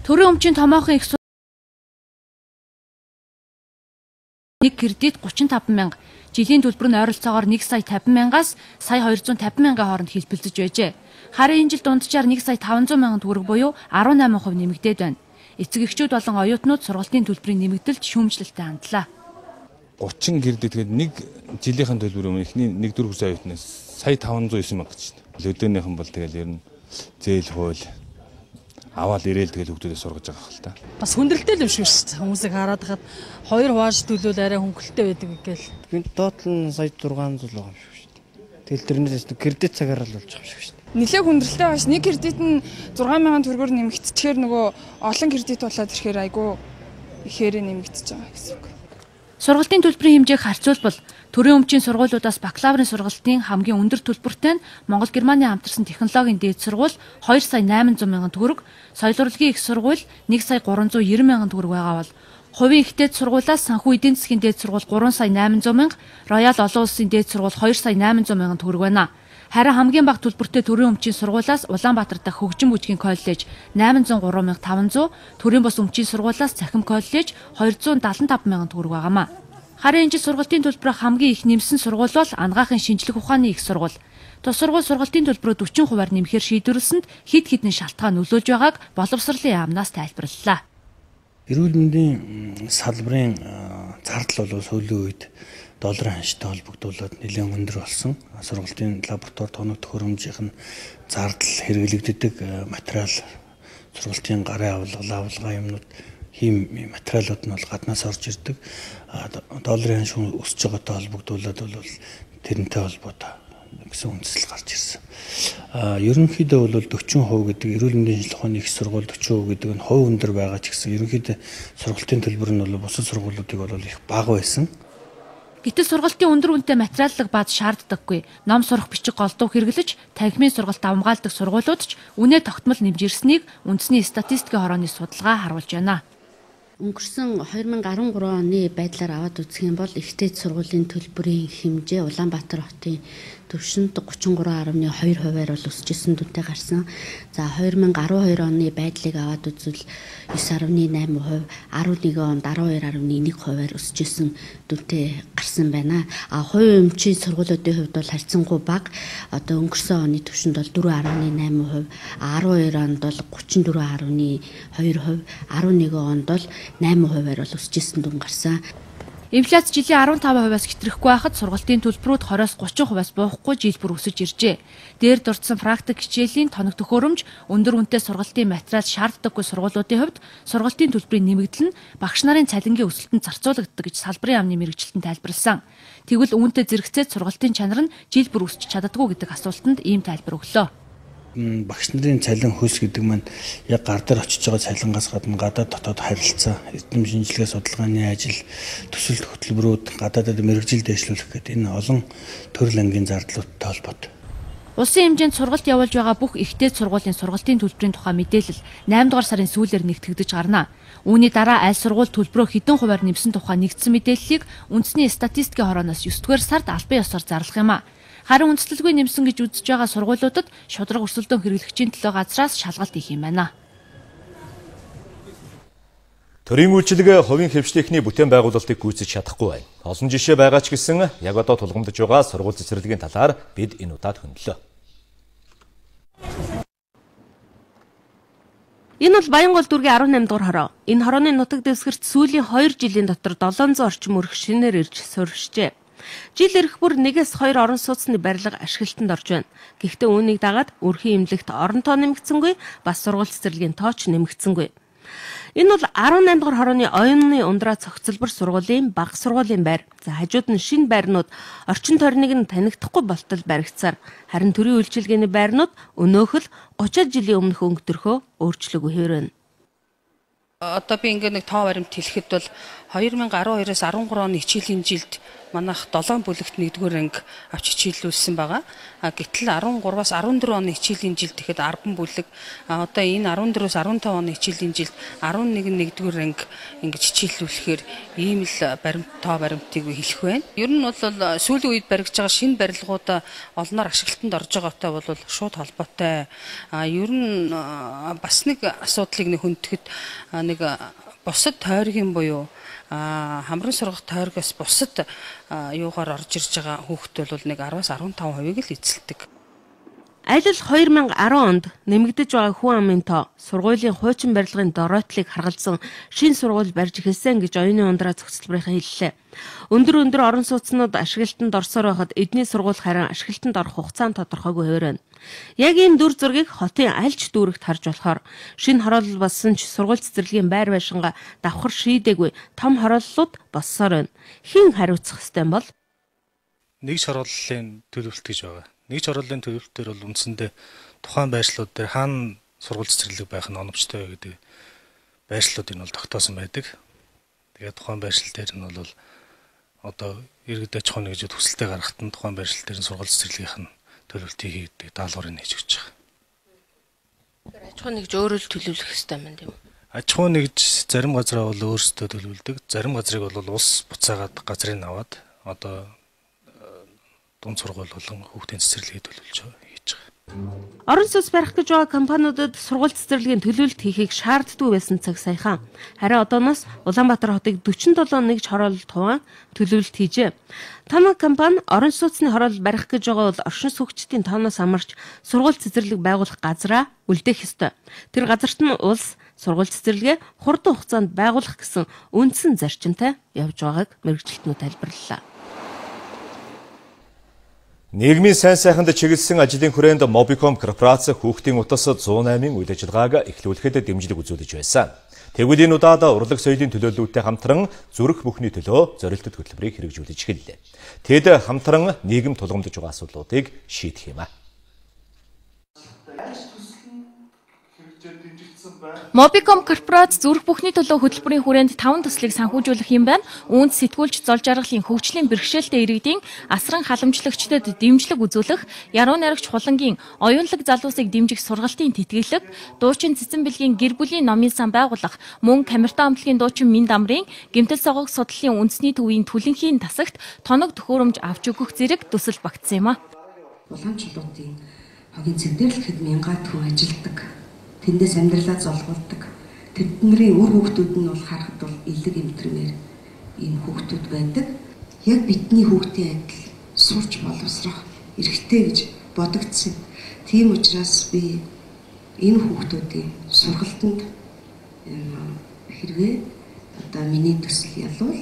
Төрийн өмчийн томоохон их нэг кредит 35,000, жилийн төлбөр нь ойролцоогоор 1 сая 50,000-аас сая 250,000 хооронд хэлбэлзэж байжээ. Харин энэ жил дунджаар 1 сая 500,000 төгрөг буюу 18% нэмэгдээд байна. Эцэг эхчүүд болон оюутнууд сургалтын төлбөрийн нэмэгдэлд шүүмжлэлтэй хандлаа. 30 кредит гэдэг нэг жилийнхэн төлбөр өмнө ихний 1-4 сая оюутнаас сая 509 мянга гэж байна. Өдөөнийхэн бол тэгэл ер нь зээл хууль аваад ирээл тэгэл хүүхдүүдэд сургаж байгаа хэл та. Бас хүндрэлтэй л юм шүү дээ. Хүмүүсийг хараад хахад 2 хувааж төлөөл арай хөнгөлөлтэй байдаг гээл. Гэнт доотлол нь сая 600 байгаа юм шүү дээ. Тэгэл тэрнээс кредит цагаар л болж байгаа юм шүү дээ. Нилээ хүндрэлтэй байж нэг кредит нь 6,000 төгрөгөөр нэмэгдчихээр нөгөө олон кредит болоод ирэхээр айгүй ихээр нэмэгдэж байгаа гэсэн үг. Сургалтын төлбөрийн хэмжээг харьцуулбал төрийн өмчийн сургуулиудаас бакалаврын сургалтын хамгийн өндөр төлбөртэй нь Монгол Германы хамтарсан технологийн дээд сургууль 2 сая 800 мянган төгрөг, соёл урлагийн их сургууль 1 сая 390 мянган төгрөг байгаа бол хувийн их дээд сургуулиас санхүү эдийн засгийн дээд сургууль 3 сая 800 мянга, Роял олон улсын дээд сургууль 2 сая 800 мянган төгрөг байна. Харин хамгийн бага төлбөртэй төрийн өмчийн сургуулиас Улаанбаатар дахь хөгжим бүжгийн коллеж 803,500, төрийн бус өмчийн сургуулиас Цахим коллеж 275 мянган төгрөг байгаамаа. Харин энэ жил сургалтын төлбөрөөр хамгийн их нэмсэн сургууль бол Анагаахын шинжилгээ ухааны их сургууль. Тус сургууль сургалтын төлбөрөө 40%-аар нэмэхээр шийдвэрлсэнд хэд хэдэн шалтгаан нөлөөлж байгааг боловсролын яамнаас тайлбарлалаа. Эрүүл мэндийн салбарын зардал бол сүүлийн үед долларын ханштай холбогдуулаад нэлээд өндөр болсон. Сургалтын лаборатори тоног төхөөрөмжийн зардал хэрэглэгддэг материал, сургалтын гарын авалгаа юмнууд, хим материалууд нь бол гаднаас орж ирдэг. Долларын ханш өсөж байгаатай холбогдуулаад бол тэрнтэй холбоотой гэсэн үндэслэл гарч ирсэн. Ерөнхийдөө бол 40% гэдэг эрүүл мэндийн шинжилгээ ухааны их сургууль 40% гэдэг нь хувь өндөр байгаа ч гэсэн ерөнхийдөө сургалтын төлбөр нь бол бусад сургуулиудыг бол их бага байсан. Гэтэл сургалтын өндөр үнэтэй материаллаг бааз шаарддаггүй. Ном сурах бичиг голдуу хэрэглэж, танхимын сургалт авмгаалдаг сургуулиуд ч үнэ тогтмол нэмж ирснийг үндэсний статистикийн хорооны судалгаа харуулж байна. Өнгөрсөн 2013 оны байдлаар аваад үзэх юм бол ихтэй сургуулийн төлбөрийн хэмжээ Улаанбаатар хотын төвшөнд 33.2%-аар бол өсөжсэн дүнтэй гарсан. За 2012 оны байдлыг аваад үзвэл 9.8%, 11 онд 12.1%-аар өсөжсэн дүнтэй гарсан байна. Хувийн өмчийн сургуулиудын хувьд бол харьцангуй бага. Одоо өнгөрсөн оны төвшөнд бол 4.8%, 12 онд бол 34.2%, 11 онд бол 8%-аар бол өсөжсэн дүн гарсан. Инфляц жилийн 15%-аас хэтрэхгүй байхад сургалтын төлбөрүүд 20-30%-аас буухгүй жил бүр өсөж иржээ. Дээр дурдсан практик хичээлийн тоног төхөөрөмж, өндөр үнэтэй сургалтын материал шаарддаггүй сургуулиудын хувьд сургалтын төлбөрийн нэмэгдэл нь багш нарын цалингийн өсөлтөнд зарцуулагддаг гэж салбарын яамны мэргэжилтэн тайлбарласан. Тэгвэл үүнтэй зэрэгцээд сургалтын чанар нь жил бүр өсч чаддаггүй гэдэг асуултанд ийм тайлбар өглөө. Багш нарын цалин хөлс гэдэг маань яг гар дээр очиж байгаа цалингаас гадна гадаад дотоод харилцаа, эрдэм шинжилгээ судалгааны ажил, төсөл хөтөлбөрүүд, гадаадад мэргэжил дэвшлүүлэх гэдэг энэ олон төрөл ангийн зардлуудтай холбоотой. Улсын хэмжээнд сургалт явуулж байгаа бүх ихтэй сургуулийн сургалтын төлбөрийн тухай мэдээлэл 8 дугаар сарын сүүлээр нэгтгэгдэж гарна. Үүний дараа аль сургууль төлбөрөө хэдэн хувиар нэмсэн тухай нэгдсэн мэдээллийг үндэсний статистикийн хорооноос 9 дугаар сард албан ёсоор зарлах юм а. Харин үндэслэлгүй нэмсэн гэж үзэж байгаа сургуулиудад шударга өрсөлдөөн хэрэглэгчийн төлөө газраас шалгалт хийх юм байна. Төрийн үйлчилгээ хувийн хэвшлийнхний бүтээн байгуулалтыг гүйцэж чадахгүй байна. Олон жишээ байгаа ч гэсэн яг одоо тулгамдж байгаа сургууль цэцэрлэгийн талаар бид энэ удаад хөндлөө. Энэ бол Баянгол дүүргийн 18 дугаар хороо. Энэ хорооны нутаг дэвсгэрт сүүлийн 2 жилийн дотор 700 орчим өрх шинээр ирж сурвшжээ. Жил ирэх бүр 1-2 орон сууцны барилга ашиглалтанд орж байна. Гэхдээ үүнийг дагаад өрхийн эмнэлэгт орон тоо нэмэгдсэнгүй, бас сургууль цэцэрлэгийн тооч нэмэгдсэнгүй. Энэ бол 18 дугаар хорооны оюуны ундраа цогцлбор сургуулийн бага сургуулийн байр. За хажууд нь шинэ байрнууд орчин тойрныг нь танигдахгүй болтол баригдсаар харин төрийн үйлчилгээний байрнууд өнөөх л 30 жилийн өмнөх өнгөтөрхөө өөрчлөөгүй хэвээр байна. Одоо би ингээд нэг тоо баримт хэлэхэд бол 2012-аас 13 оны хичээлийн жилд манайх 7 бүлэгт 1-р анги авч хичээлүүлсэн байгаа. Гэтэл 13-аас 14 оны хичээлийн жилд тэгэхэд 10 бүлэг, одоо энэ 14-өөс 15 оны хичээлийн жилд 11 1-р анги ингэж хичээлүүлэхээр ийм л тоо баримтыг хэлэх байна. Ер нь бол сүүлийн үед баригдаж байгаа шинэ барилгууд олноор ашиглалтанд орж байгаатай бол шууд холбоотой. Ер нь бас нэг асуудлыг нэг хөндөхэд нэг бусад тойргийн буюу хамран сургах тойргоос бусад юугаар орж ирж байгаа хүүхэд бол нэг 10-аас 15% л эзэлдэг. Аль л 2010 онд нэмэгдэж байгаа хүн амын тоо сургуулийн хуучин барилгын дороотлыг харгалзан шинэ сургууль барьж эхэлсэн гэж оюуны ундраа цогцлборынхаа хэллээ. Өндөр орон сууцнууд ашиглалтанд орсоор байхад эдний сургууль харин ашиглалтанд орох хугацаа тодорхойгүй хэвээр байна. Яг энэ дүр зургийг хотын аль ч дүүрэгт харж болохоор шинэ хороолол болсон ч сургууль цэцэрлэгийн байр байшингаа давхар шийдээгүй том хорооллууд боссоор байна. Хэн хариуцах ёстой бол? Нэгж хорооллын төлөвлөлт гэж байгаа. Нэгж хорооллын төлөвлөлтөөр бол үндсэндээ тухайн байршлууд дээр хаана сургууль цэцэрлэг байх нь оновчтой вэ гэдэг байршлуудыг нь бол тогтоосон байдаг. Тэгээд тухайн байршил дээр нь бол одоо иргэд аж ахуйн нэгжүүд хүсэлтээ гаргахад нь тухайн байршил дээр нь сургууль цэцэрлэгийнх нь төлөвлөлтийг хийдэг даалгаврыг хийж өгч байгаа. Аж ахуйн нэгж өөрөө л төлөвлөх ёстой юм тийм үү? Аж ахуйн нэгж зарим газраа бол өөрсдөө төлөвлөдөг, зарим газрыг бол улс буцаагаад газрыг аваад одоо дунд сургууль болон хүүхдийн цэцэрлэгийг төлөвлөж хийж байгаа. Орон сууц барих гэж байгаа компаниудад сургууль цэцэрлэгийн төлөвлөлт хийхийг шаарддаггүй байсан цаг саяхан. Харин одооноос Улаанбаатар хотыг 47 нэгж хороолол туван төлөвлөлт хийжээ. Танай компани орон сууцны хороолол барих гэж байгаа бол оршин суугчдын тооноос амарч сургууль цэцэрлэг байгуулах газраа үлдээх ёстой. Тэр газарт нь улс сургууль цэцэрлэгээ хурдан хугацаанд байгуулах гэсэн үндсэн зарчимтай явж байгааг мэргэжилтнүүд тайлбарллаа. Нийгмийн сайн сайханд чиглэсэн ажлын хүрээнд Mobicom корпорац хүүхдийн утас 108-ын үйл ажиллагааг эхлүүлэхэд дэмжлэг үзүүлж байсан. Тэгвэл энэ удаад урлаг соёлын төлөөллүүдтэй хамтран зүрх бүхний төлөө зорилттой хөтөлбөрийг хэрэгжүүлж эхэллээ. Тэд хамтран нийгэм тулгамдж байгаа асуудлуудыг шийдэх юм а. Mobicom корпорац зүрх бүхний төлөө хөтөлбөрийн хүрээнд 5 төслийг санхүүжүүлэх юм байна. Үүнд сэтгүүлч зол жаргалын хөгжлийн бэрхшээлтэй иргэдийн асран халамжлагчдад дэмжлэг үзүүлэх, яруу найрагч хулангийн оюунлаг залуусыг дэмжих сургалтын тэтгэлэг, дуучин цэцэн бэлгийн гэр бүлийн номын сан байгуулах, мөн камертон амтлагийн дуучин Минд амрын гэмтэл согог судлалын үндэсний төвийн түлэнхийн тасагт тоног төхөөрөмж авч өгөх зэрэг төсөл багтсан юм а. Уламжлалуудын хогийн цэгдэрлэхэд мянгаад хүн ажилдаг. Тэндээс амьдралаа золгуулдаг. Тэдний үр хүүхдүүд нь бол харахад бол элэг эмтрэмээр ийм хүүхдүүд байдаг. Яг бидний хүүхдийн адил сурч боловсрох эрхтэй гэж бодогдсон. Тийм учраас би энэ хүүхдүүдийн сургалтанд хэрвээ одоо миний төсөл ялвал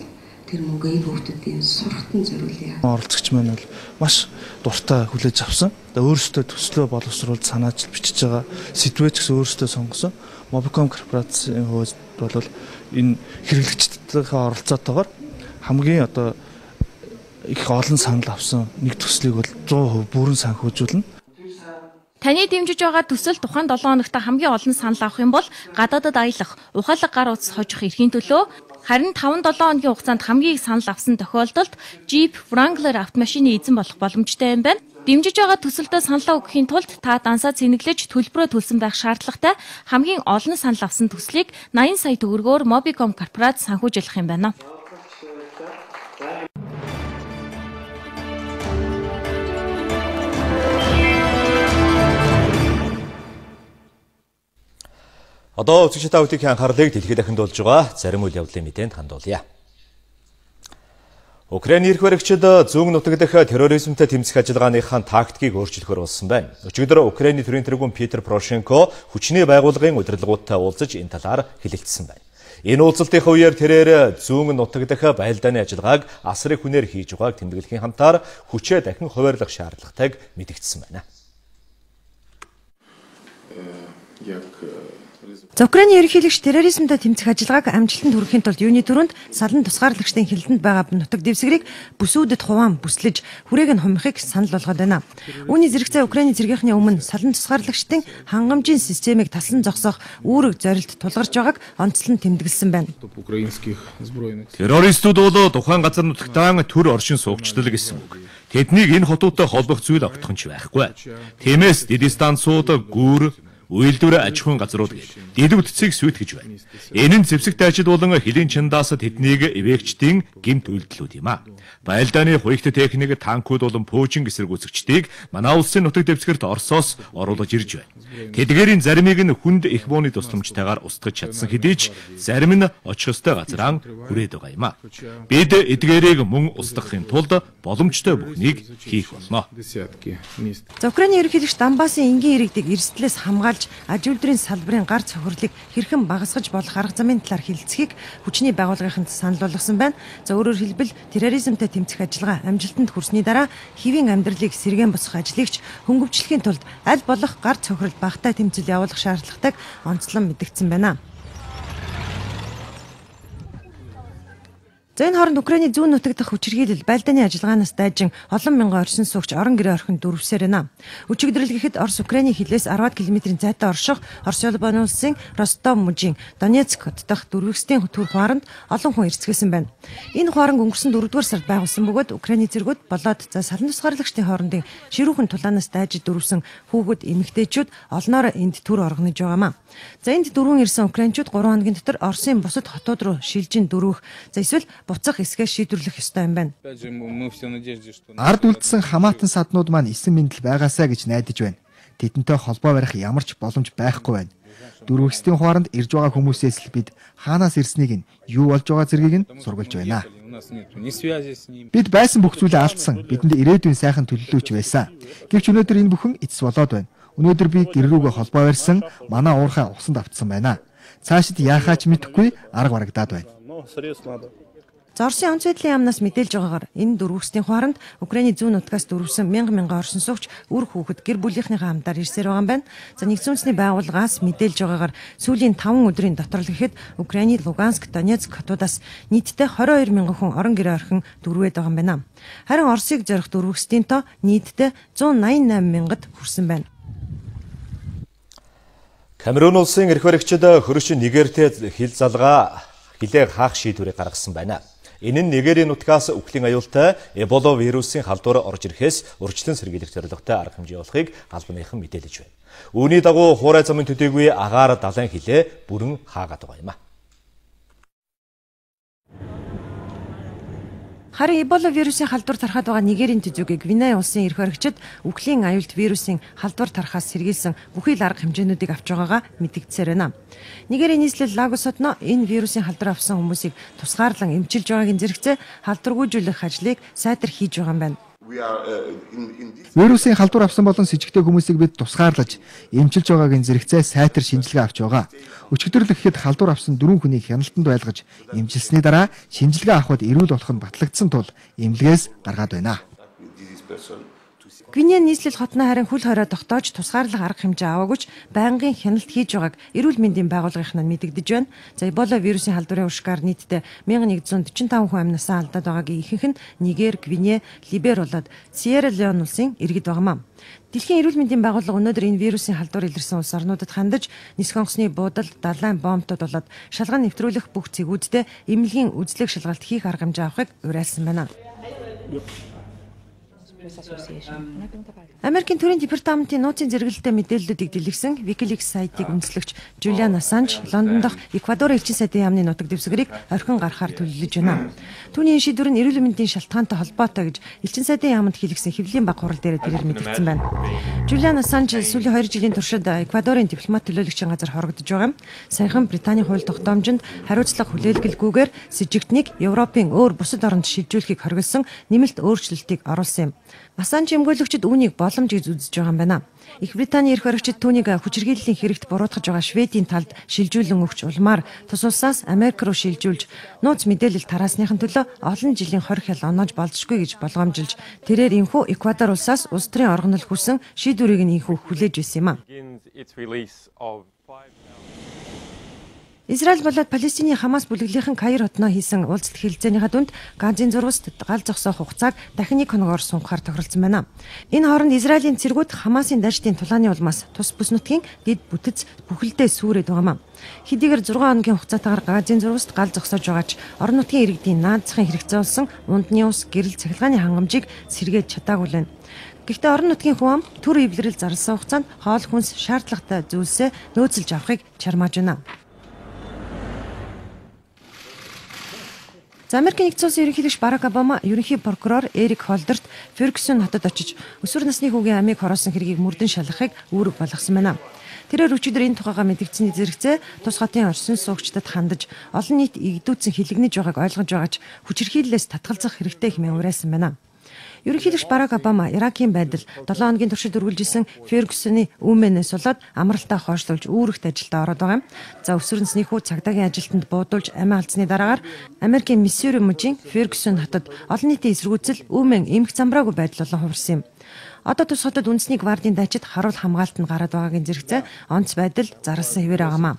тэр мөнгөийг хүүхдүүдийн сургалтанд зориулъя. Оролцогч маань бол маш дуртай хүлээж авсан. Өөрөөсөө төслөө боловсруулж санааж бичиж байгаа сэдвээ ч гэсэн өөрөөсөө сонгосон. Mobicom корпорацийн хувьд бол энэ хэрэглэгчдийн оролцоотойгоор хамгийн одоо их олон санал авсан нэг төслийг бол 100% бүрэн санхүүжүүлнэ. Таны дэмжиж байгаа төсөл тухайн 7 хоногт хамгийн олон санал авах юм бол гадаадад аялах, ухаалаг гар утас хожих эрхийн төлөө, харин 5-7 хоногийн хугацаанд хамгийн их санал авсан тохиолдолд Jeep Wrangler автомашины эзэн болох боломжтой юм байна. Дэмжиж байгаа төсөлдөө саналаа өгөхийн тулд та дансаа цэнэглэж төлбөрөө төлсөн байх шаардлагатай. Хамгийн олон санал авсан төслийг 80 сая төгрөгөөр Mobicom корпорац санхүүжүүлэх юм байна. Одоо үзэгч та бүдгийн анхаарлыг дэлхийд дахинд болж байгаа зарим үйл явдлын мэдээнд хандуулъя. Украины эрх баригчид зүүн нутаг дахь терроризмтэй тэмцэх ажиллагааныхаа тактикийг өөрчлөхөөр болсон байна. Өчигдөр Украины төрийн тэргүүн Петр Порошенко хүчний байгууллагын удирдлагуудтай уулзаж энэ талаар хэлэлцсэн байна. Энэ уулзалтын үеэр тэрээр зүүн нутаг дахь байлдааны ажиллагааг асрын хүнээр хийж байгааг тэмдэглэхийн хамтаар хүчээ дахин хуваарлах шаардлагатайг мэдэгдсэн байна. Украины ерөнхийлөгч терроризмтэй тэмцэх ажиллагааг амжилтанд хүрэхийн тулд юуны түрүүнд салан тусгаарлагчдын хилдэнд байгаа нутаг дэвсгэрийг бүсүүдэд хуваан бүслэж хүрээг нь хумихыг санал болгоод байна. Үүний зэрэгцээ Украины цэргийнхний өмнө салан тусгаарлагчдын хангамжийн системийг таслан зогсоох үүрэг зорилт тулгарч байгааг онцлон тэмдэглэсэн байна. Террористууд бол тухайн газар нутагтаа төр оршин суугчдал гэсэн үг. Тэднийг энэ хотуудтай холбох зүйл огтхон ч байхгүй. Тиймээс дэд станцууд гүүр үйлдвэр аж ахуйн газрууд дэд үтцийг сүйтгэж байна. Энэ нь зэвсэгт ажил болон хилийн чандаас тэднийг эвээгчдийн гэмт үйлдэлүүд юм а. Байлдааны хуягт техник танкууд болон пүүжин эсэргүүцэгчдийг манай улсын нутаг дэвсгэрт Оросоос оруулж ирж байна. Тэдгээрийн заримыг нь хүнд их бууны тусламжтайгаар устгаж чадсан хэдий ч зарим нь очих ёстой газраа хүрээд байгаа юм а. Бид эдгээрийг мөн устгахын тулд боломжтой бүхнийг хийх болно. Украины ерөнхийлөгч Донбассын энгийн иргэдийг эрсдлээс хамгаалж аж үйлдвэрийн салбарын гар цохирлыг хэрхэн багасгаж болох арга замын талаар хэлэлцэхийг хүчний байгууллагынханд санал болгосон байна. За өөрөөр хэлбэл терроризмтэй тэмцэх ажиллагаа амжилтанд хүрсний дараа хэвийн амьдралыг сэргээн босгох ажлыгч хөнгөвчлөхийн тулд аль болох гар цохирол багтаа тэмцэл явуулах шаардлагатайг онцлон мэдэгдсэн байна. За энэ хооронд Украины зүүн нутаг дахь хүчирхийлэл байлдааны ажиллагаанаас дайжин олон мянган оршин суугч орон гэрээ орхинд дөрвсээр байна. Өчигдрэл гэхэд Орос Украины хилээс 10 км-ийн зайтай орших Орос улбаны улсын Ростов мужийн Донецк хот дахь дөрвөсдийн төр хуаранд олон хүн эрсцгээсэн байна. Энэ хуаран өнгөрсөн 4-р сард байгуулсан бөгөөд Украины зэргүүд болоод за салан тусгаарлагчдын хоорондын ширүүхэн тулаанаас дайжид дөрвсөн хүүхэд эмэгтэйчүүд олноор энд төр оргонож байгаамаа. За энд дөрвөн ирсэн украинчууд 3 хоногийн дотор Оросын бусад хотууд руу шилжин дөрвөх. За эсвэл буцах эсгээ шийдвэрлэх ёстой юм байна. Ард үлдсэн хамаатан саднууд маань 9 мэндэл байгаасаа гэж найдаж байна. Тэдэнтэй холбоо барих ямар ч боломж байхгүй байна. Дөрвөсдийн хуаранд ирж байгаа хүмүүсээс л бид хаанаас ирснийг нь юу болж байгаа зэргийг нь сургалж байна. Бид байсан бүх зүйлээ алдсан. Бидэнд ирээдүйн сайхан төлөвлөж байсан. Гэвч өнөөдөр энэ бүхэн эцэс болоод байна. Өнөөдөр би гэр рүүгээ холбоо барьсан манай уурхай усанд автсан байна. Цаашид яахаач мэдэхгүй арга барагдаад байна. Оросын онц байдлын яамнаас мэдээлж байгаагаар энэ дөрвөсдийн хуаранд Украины зүүн нутгаас дөрвсөн мянган оршин суугч үр хүүхэд гэр бүлийнхнийхээ хамтаар ирсээр байгаа юм байна. За нэгдсэн үндэсний байгууллагаас мэдээлж байгаагаар сүүлийн 5 өдрийн дотор л гэхэд Украины Луганск, Донецк хотуудаас нийтдээ 22 мянган хүн орон гэрээ орхин дөрвөөд байгаа юм байна. Харин Оросыг зорих дөрвөсдийн тоо нийтдээ 188 мянгад хүрсэн байна. Камерун улсын эрх баригчид хөрөш Нигертэй хил залгаа хилээ хаах шийдвэрийг гаргасан байна. Энэ нь Нигерийн нутгаас үхлийн аюултай Эбола вирусын халдвар орж ирэхээс урьдчилан сэргийлэх зорилготой арга хэмжээ олохыг албаныхан мэдээлж байна. Үүний дагуу хуурай замын төдийгүй агаар далайн хилээ бүрэн хаагаад байгаа юм а. Харин Эбола вирусын халдвар тархаад байгаа Нигерийн төдийгүй Гвиней улсын эрх баригчид үхлийн аюулт вирусын халдвар тархаас сэргийлсэн бүхий л арга хэмжээнүүдийг авч байгаагаа мэдэгдсээр байна. Нигерийн нийслэл Лагос хотно энэ вирусын халдвар авсан хүмүүсийг тусгаарлан эмчилж байгаагийн зэрэгцээ халдваргүйжүүлэх ажлыг сайтар хийж байгаа юм байна. Вирусын халдвар авсан болон с ижигтэй хүмүүсийг бид тусгаарлаж эмчилж байгаагийн зэрэгцээ сайтар шинжилгээ авч байгаа. Өчигдөр л гэхэд халдвар авсан 4 хүнийг хяналтанд байлгаж эмчилсэний дараа шинжилгээ авахд эрүүл болох нь батлагдсан тул эмнэлгээс гаргаад байна. Гвиней нийслэл хотно харин хөл хорой тогтоож тусгаарлах арга хэмжээ аваагүй ч байнгын хяналт хийж байгааг эрүүл мэндийн байгууллагынхаа мэдэгдэж байна. За Эбола вирусын халдварын уршгаар нийтдээ 1145 хүн амнасаа алдаад байгаагийн ихэнх нь Нигер, Гвиней, Либер болоод Сьерра Леон улсын иргэд байгаамаа. Дэлхийн эрүүл мэндийн байгууллага өнөөдөр энэ вирусын халдвар илэрсэн улс орнуудад хандаж нисэх онгоцны буудал, далайн бомбтууд болоод шалган нэвтрүүлэх бүх цэгүүддээ эмнэлгийн үзлэг шалгалт хийх арга хэмжээ авахыг уриалсан байна. Америкийн төрийн департаментын нууцын зэрэгэлдэлтэй мэдээллүүдийг дэлгэсэн WikiLeaks сайтыг үндэслэгч Julian Assange Лондон дахь Эквадорын элчин сайдын яамны нутаг дэвсгэрийг орхин гаргахаар төлөвлөж байна. Түүний шийдвэр нь эрүүл мэндийн шалтгаантай холбоотой гэж элчин сайдын яамд хэлгсэн хэвлэлийн баг хурал дээр тэрээр мэдгдсэн байна. Julian Assange сүүлийн 2 жилийн туршид Эквадорын дипломат төлөөлөгчийн газар хорогдож байгаа. Саяхан Британий хууль тогтоомжинд хариуцлага хүлээлгэлгүйгээр с жигтнийг Европын өөр бусад оронд шилжүүлэхийг хориглосон нэмэлт өөрчлөлтийг оруулсан юм. Assange эмгөөлөгчд үүнийг боломж гэж үзэж байгаа юм байна. Их Британий эрх баригчид түүнийг хүчирхийллийн хэрэгт буруутгаж байгаа Шведийн талд шилжүүлэн өгч улмаар тус улсаас Америк руу шилжүүлж нууц мэдээлэл тараасныхын төлөө олон жилийн хорих хял оноож болзошгүй гэж болгоомжилж тэрээр энхүү Эквадор улсаас улс төрийн оргонол хүрсэн шийдвэрийг нь энхүү хүлээж байсан юм а. Израиль болоод Палестиний Хамас бүлэглийнхэн Каир хотноо хийсэн уулзалт хэлэлцээнийхээ дүнд Газын зурваст гал зогсоох хугацааг дахин 1 хоногоор сунгахаар тохиролцсон байна. Энэ хооронд Израилийн цэргүүд Хамасын дайчдын тулааны улмаас тус бүс нутгийн дэд бүтэц бүхэлдээ сүрээд байгаа юм. Хэдийгээр 6 хоногийн хугацаатаар Газын зурваст гал зогсоож байгаач орон нутгийн иргэдийн наадзахын хэрэгцээ болсон унтны ус гэрэл цахилгааны хангамжийг сэргээж чадаагүй лэн. Гэхдээ орон нутгийн хүн ам төр эвлэрэл зарласан хугацаанд хоол хүнс шаардлагатай зүйлсээ нөөцлж авахыг чармааж байна. Америкийн нэгдсэн улсын ерөнхийлөгч Барак Обама ерөнхий прокурор Эрик Холдерт Фергюсон хотод очиж өсвөр насны хүүгийн амийг хороосон хэргийг мөрдөн шалгахыг үүрэг болгосон байна. Тэрээр өчигдөр энэ тухайга мэдгдсэний зэрэгцээ тус хотын орчин суугчдад хандаж олон нийт игдүүцэн хилэгнэж байгааг ойлгож байгаач хүчирхийллээс татгалзах хэрэгтэй хэмээн уриалсан байна. Ерөнхийлөгч Барак Обама Иракийн байдал 7 хоногийн туршид үргэлжилсэн Фергюсоны үүмэнээс болоод амралтаа хойшлуулж үүрэгт ажилдаа ороод байгаа юм. За өсвөр насны хүү цагдаагийн ажилтнанд буудуулж амиа алдсны дараагаар Америкийн Миссури мужийн Фергюсон хотод олон нийтийн эсэргүүцэл үүмэн эмх замбраагүй байдал болон хувирсан юм. Одоо тус хотод үндэсний гвардийн дайчид харуул хамгаалалт нь гараад байгаагийн зэрэгцээ онц байдал зарласан хэвээр байгаамаа.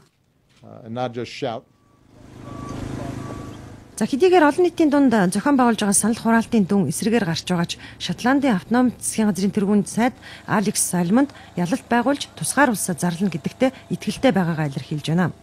За хэдийгээр олон нийтийн дунд зохион байгуулж байгаа санал хураалтын дүн эсрэгээр гарч байгаач Шотландын автономи засгийн газрын тэргүүн сайд Алекс Сальмонд ялалт байгуулж тусгаар улсаа зарлана гэдэгтээ итгэлтэй байгаагаа илэрхийлж байна.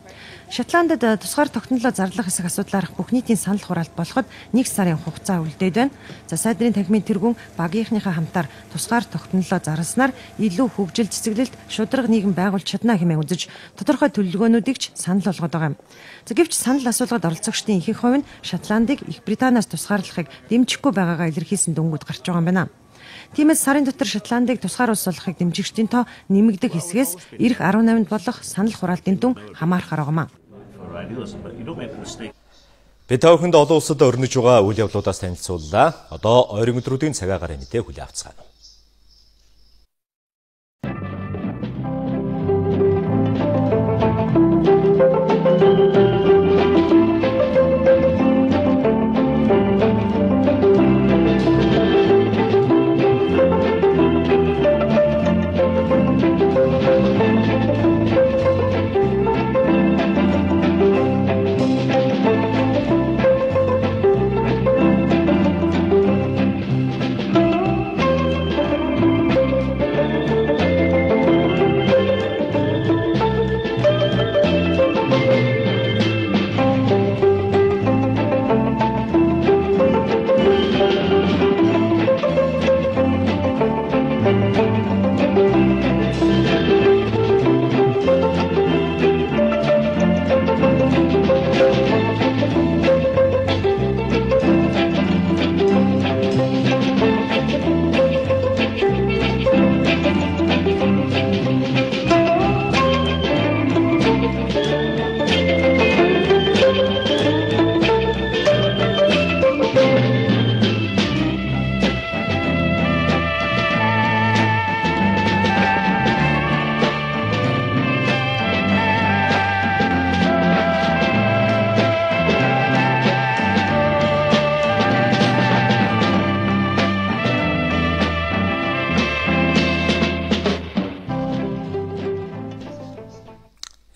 Шотландд тусгаар тогтнолоо зарлах хэсэг асуудлаарх бүх нийтийн санал хураалт болоход 1 сарын хугацаа үлдээд байна. За сайдрын танхимын тэргүүн багийнхныхаа хамтаар тусгаар тогтнолоо зарласнаар илүү хөгжил цэцэглэлт шударга нийгэм байгуулж чадна хэмээн үзэж тодорхой төлөвлөгөөнүүдийг ч санал болгоод байгаа юм. За гэвч санал асуулгад оролцогчдын ихэнх хувь нь Шотландыг Их Британаас тусгаарлахыг дэмжихгүй байгаагаа илэрхийлсэн дүнгууд гарч байгаа юм байна. Тиймээс сарын дотор Шотландыг тусгаар улс болохыг дэмжигчдийн тоо нэмэгдэх хэсгээс ирэх 18-нд болох санал хураалтын дүн хамаарахаар байгаа юм. Бид төвхөнд олон улсад өрнөж байгаа үйл явдлуудаас танилцууллаа. Одоо ойрын өдрүүдийн цагаагаар мэдээ хүлээн авцгаана.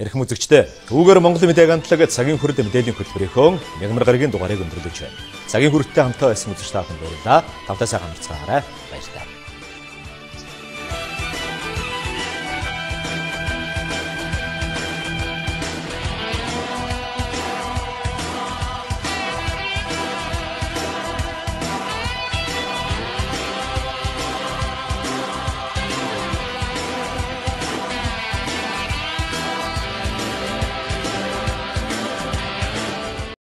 Эрхэм үзэгчдээ, үүгээр Монгол мэдээг хамтлаг цагийн хүрд мэдээллийн хөтөлбөрийнхөө мягмар гарагийн дугаарыг өндөрлөж байна. Цагийн хүрдтэй хамтаа байсан үзэгч та бүхэнд баярлалаа. Тавтаа сайхан амарцгаарай. Баярлалаа.